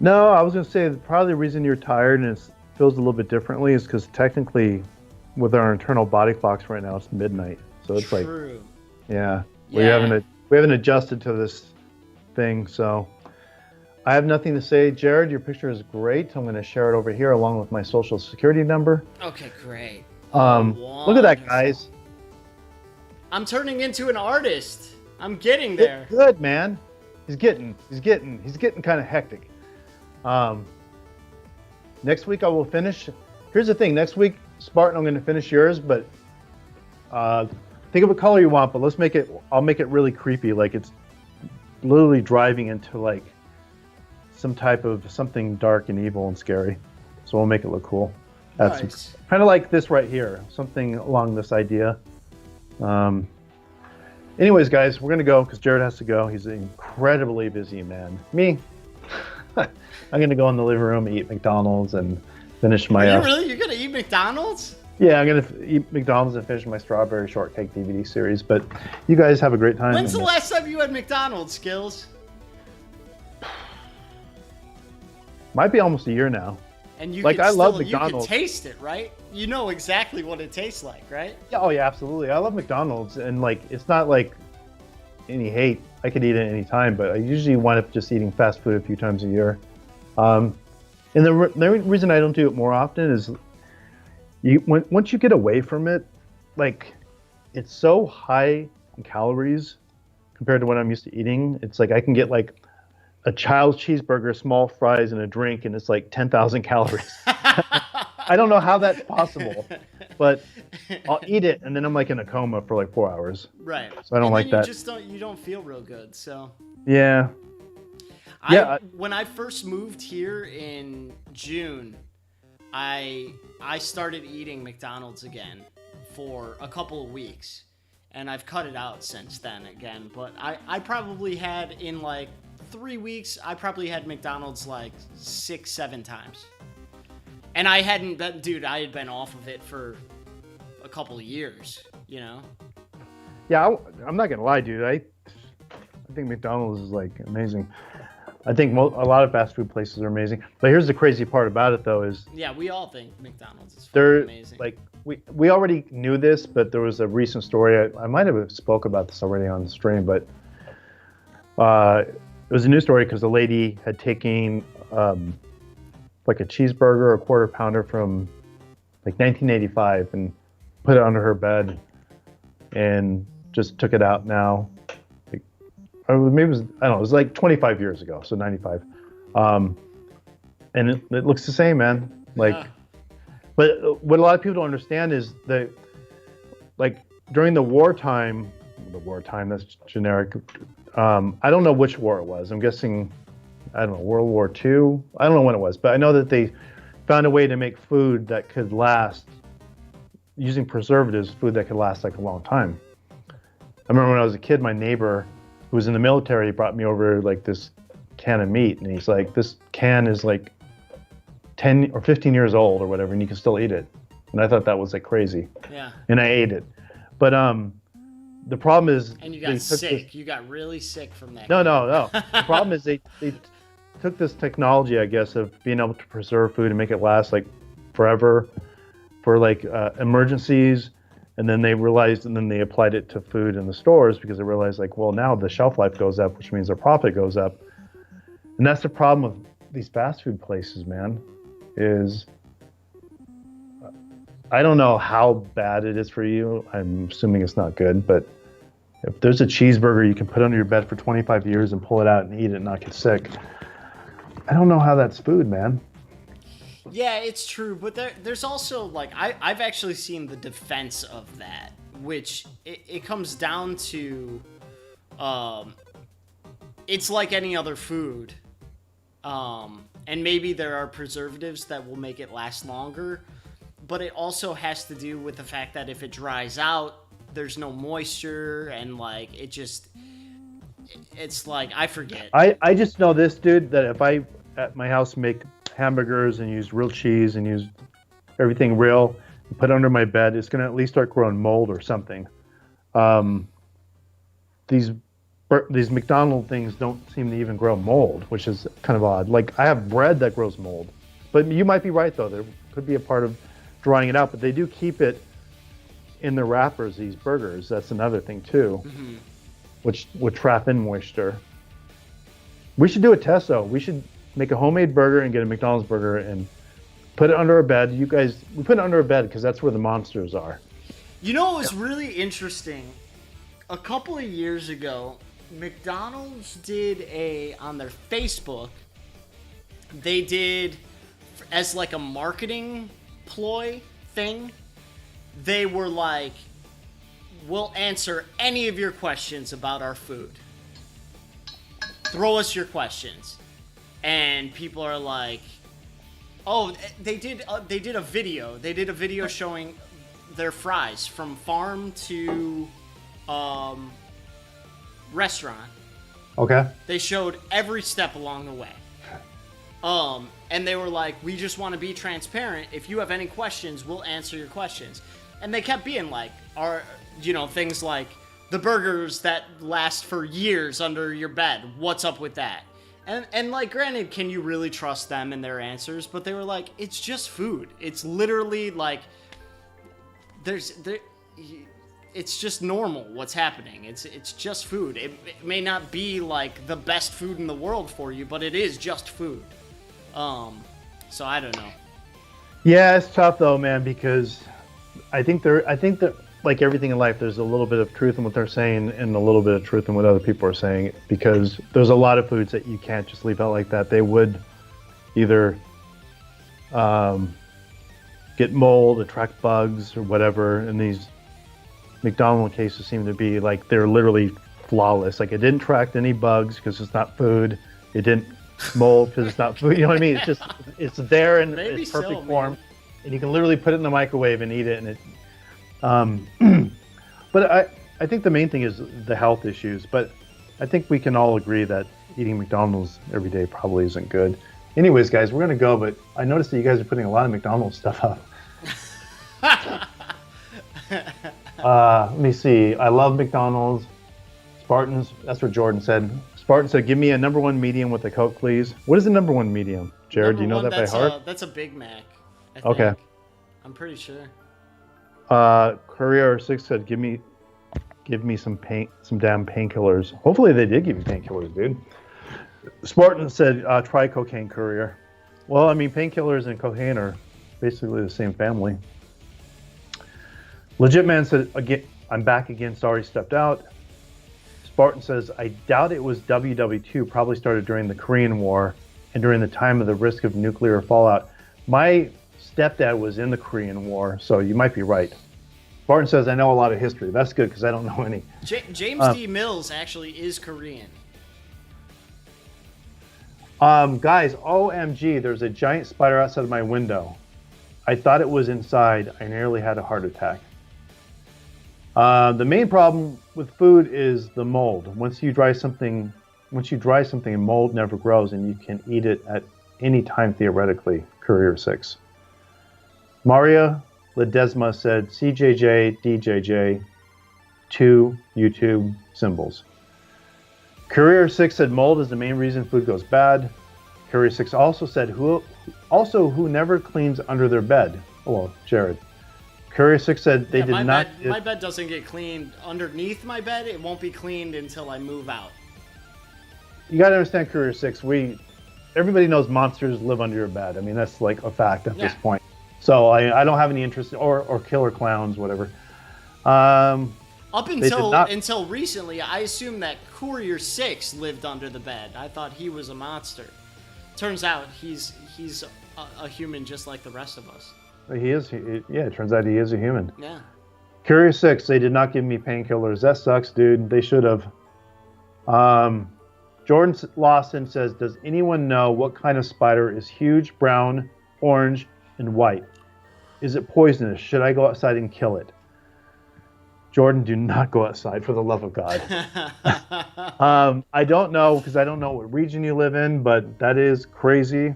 S12: No, I was going to say probably the reason you're tired and it feels a little bit differently is because technically with our internal body clocks right now, it's midnight. So it's
S11: True.
S12: like, yeah, we haven't adjusted to this thing. So I have nothing to say. Jared, your picture is great. I'm going to share it over here along with my social security number.
S11: Okay, great.
S12: Look at that, guys.
S11: I'm turning into an artist. I'm getting there.
S12: Good, man. He's getting kind of hectic. Next week I will finish. Here's the thing. Next week, Spartan, I'm going to finish yours, but think of a color you want, but I'll make it really creepy. Like it's literally driving into like some type of something dark and evil and scary. So we'll make it look cool. That's
S11: Nice.
S12: kind of like this right here. Something along this idea. Anyways, guys, we're going to go because Jared has to go. He's an incredibly busy man. Me, I'm going to go in the living room, eat McDonald's, and finish my...
S11: Are you really? You're going to eat McDonald's?
S12: Yeah, I'm going to eat McDonald's and finish my Strawberry Shortcake DVD series. But you guys have a great time.
S11: When's the last time you had McDonald's, Skillz?
S12: Might be almost a year now.
S11: And you
S12: like,
S11: can
S12: I
S11: still,
S12: love McDonald's.
S11: You can taste it, right? You know exactly what it tastes like, right?
S12: Yeah, oh yeah, absolutely. I love McDonald's, and like it's not like any hate. I could eat it any time, but I usually wind up just eating fast food a few times a year. And the reason I don't do it more often is once you get away from it, like it's so high in calories compared to what I'm used to eating. It's like I can get like a child's cheeseburger, small fries, and a drink, and it's like 10,000 calories. I don't know how that's possible, but I'll eat it, and then I'm like in a coma for like 4 hours.
S11: Right.
S12: So I don't like that.
S11: You don't feel real good, so.
S12: Yeah.
S11: When I first moved here in June, I started eating McDonald's again for a couple of weeks, and I've cut it out since then again. But I probably had in like 3 weeks, I probably had McDonald's like 6-7 times. And I hadn't been, dude, I had been off of it for a couple of years, you know?
S12: Yeah, I'm not going to lie, dude. I think McDonald's is like amazing. I think a lot of fast food places are amazing. But here's the crazy part about it, though, is...
S11: Yeah, we all think McDonald's is amazing. Like,
S12: we already knew this, but there was a recent story. I might have spoke about this already on the stream, but it was a news story because the lady had taken like a cheeseburger or a quarter pounder from like 1985 and put it under her bed and just took it out now. Like, or maybe it was, I don't know, it was like 25 years ago, so 95. And it looks the same, man. Like, yeah. But what a lot of people don't understand is that, like, during the wartime, that's generic. I don't know which war it was. I'm guessing, I don't know, World War II? I don't know when it was, but I know that they found a way to make food that could last, using preservatives, food that could last like a long time. I remember when I was a kid, my neighbor who was in the military brought me over like this can of meat, and he's like, this can is like 10 or 15 years old or whatever, and you can still eat it. And I thought that was like crazy.
S11: Yeah.
S12: And I ate it. But the problem is...
S11: And you got sick. You got really sick from that.
S12: No. The problem is they took this technology, I guess, of being able to preserve food and make it last like forever for like emergencies. And then they realized, and then they applied it to food in the stores because they realized like, well, now the shelf life goes up, which means their profit goes up. And that's the problem with these fast food places, man, is I don't know how bad it is for you. I'm assuming it's not good, but if there's a cheeseburger you can put under your bed for 25 years and pull it out and eat it and not get sick, I don't know how that's food, man.
S11: Yeah, it's true, but there's also, like, I've actually seen the defense of that, which it comes down to, it's like any other food, and maybe there are preservatives that will make it last longer, but it also has to do with the fact that if it dries out, there's no moisture, and, like, it's like, I forget.
S12: I just know this, dude, that if I, at my house, make hamburgers and use real cheese and use everything real and put it under my bed, it's going to at least start growing mold or something. These McDonald's things don't seem to even grow mold, which is kind of odd. Like, I have bread that grows mold. But you might be right, though. There could be a part of drying it out, but they do keep it in the wrappers, these burgers. That's another thing, too, which would trap in moisture. We should do a test, though. We should make a homemade burger and get a McDonald's burger and put it under our bed. We put it under our bed because that's where the monsters are.
S11: You know what was really interesting? a couple of years ago, McDonald's did on their Facebook, they did, as like a marketing ploy thing, they were like, we'll answer any of your questions about our food. Throw us your questions. And people are like, oh, they did a video. They did a video showing their fries from farm to restaurant.
S12: Okay.
S11: They showed every step along the way. And they were like, we just want to be transparent. If you have any questions, we'll answer your questions. And they kept being like, things like the burgers that last for years under your bed. What's up with that? And like, granted, can you really trust them and their answers? But they were like, it's just food. It's literally like, it's just normal what's happening. It's just food. It may not be like the best food in the world for you, but it is just food. So I don't know.
S12: Yeah, it's tough though, man, because I think that like everything in life, there's a little bit of truth in what they're saying and a little bit of truth in what other people are saying, because there's a lot of foods that you can't just leave out like that. They would either get mold, attract bugs or whatever, and these McDonald's cases seem to be like they're literally flawless. Like it didn't attract any bugs because it's not food. It didn't mold because it's not food. You know what I mean? It's there in its perfect form, and you can literally put it in the microwave and eat it, and it. But I think the main thing is the health issues. But I think we can all agree that eating McDonald's every day probably isn't good. Anyways, guys, we're gonna go. But I noticed that you guys are putting a lot of McDonald's stuff up. Let me see. I love McDonald's. Spartans. That's what Jordan said. Spartan said, "Give me a number one medium with a Coke, please." What is the number one medium, Jared? Do you know that by heart?
S11: That's a Big Mac. I think.
S12: Okay.
S11: I'm pretty sure.
S12: Courier 6 said, "Give me some damn painkillers." Hopefully they did give you painkillers, dude. Spartan said, "Try cocaine, Courier." Well, I mean, painkillers and cocaine are basically the same family. Legit Man said, "Again, I'm back again. Sorry, stepped out." Spartan says, "I doubt it was WW2. Probably started during the Korean War and during the time of the risk of nuclear fallout." My stepdad was in the Korean War, so you might be right. Spartan says, "I know a lot of history." That's good because I don't know any.
S11: James D. Mills actually is Korean.
S12: Guys, OMG, there's a giant spider outside of my window. I thought it was inside. I nearly had a heart attack. The main problem with food is the mold. Once you dry something, mold never grows, and you can eat it at any time theoretically. Courier 6. Maria Ledesma said, "CJJ, DJJ, 2 YouTube symbols." Courier 6 said, "Mold is the main reason food goes bad." Courier 6 also said, who never cleans under their bed?" Hello, Jared. Courier 6 said they did not.
S11: My bed doesn't get cleaned underneath my bed. It won't be cleaned until I move out.
S12: You got to understand, Courier 6. Everybody knows monsters live under your bed. I mean, that's like a fact at this point. So I don't have any interest, or killer clowns, whatever.
S11: Up until recently, I assumed that Courier 6 lived under the bed. I thought he was a monster. Turns out he's a human just like the rest of us.
S12: He is. It turns out he is a human.
S11: Yeah.
S12: Courier 6, they did not give me painkillers. That sucks, dude. They should have. Jordan Lawson says, "Does anyone know what kind of spider is huge, brown, orange, and white? Is it poisonous? Should I go outside and kill it?" Jordan, do not go outside, for the love of God. I don't know, because I don't know what region you live in, but that is crazy.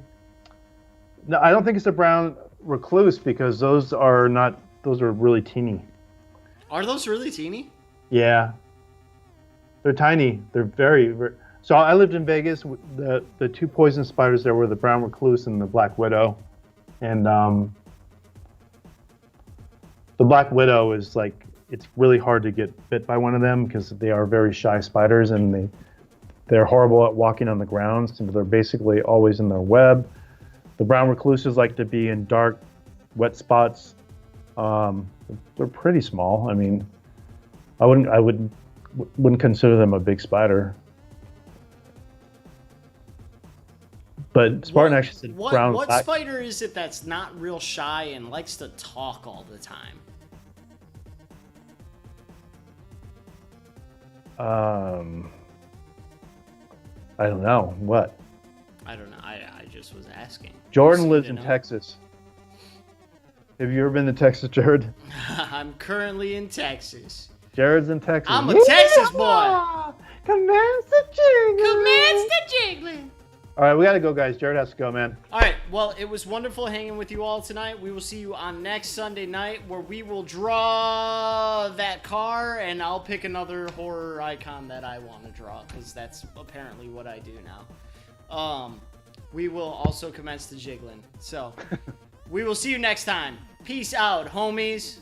S12: No, I don't think it's a brown recluse, because those are really teeny.
S11: Are those really teeny?
S12: Yeah. They're tiny. They're very, very... So I lived in Vegas. The two poison spiders there were the brown recluse and the black widow. And the black widow is like, it's really hard to get bit by one of them because they are very shy spiders, and they're horrible at walking on the ground. So they're basically always in their web. The brown recluses like to be in dark, wet spots. They're pretty small. I mean, I wouldn't wouldn't consider them a big spider. But Spartan actually said brown.
S11: What spider is it that's not real shy and likes to talk all the time?
S12: I don't know. What?
S11: I don't know. I just was asking.
S12: Jordan lives in Texas. Have you ever been to Texas, Jared?
S11: I'm currently in Texas.
S12: Jared's in Texas.
S11: I'm a Texas boy.
S12: Commence the jiggling.
S11: Commence the jiggling.
S12: All right, we got to go, guys. Jared has to go, man.
S11: All right, well, it was wonderful hanging with you all tonight. We will see you on next Sunday night where we will draw that car, and I'll pick another horror icon that I want to draw because that's apparently what I do now. We will also commence the jiggling. So we will see you next time. Peace out, homies.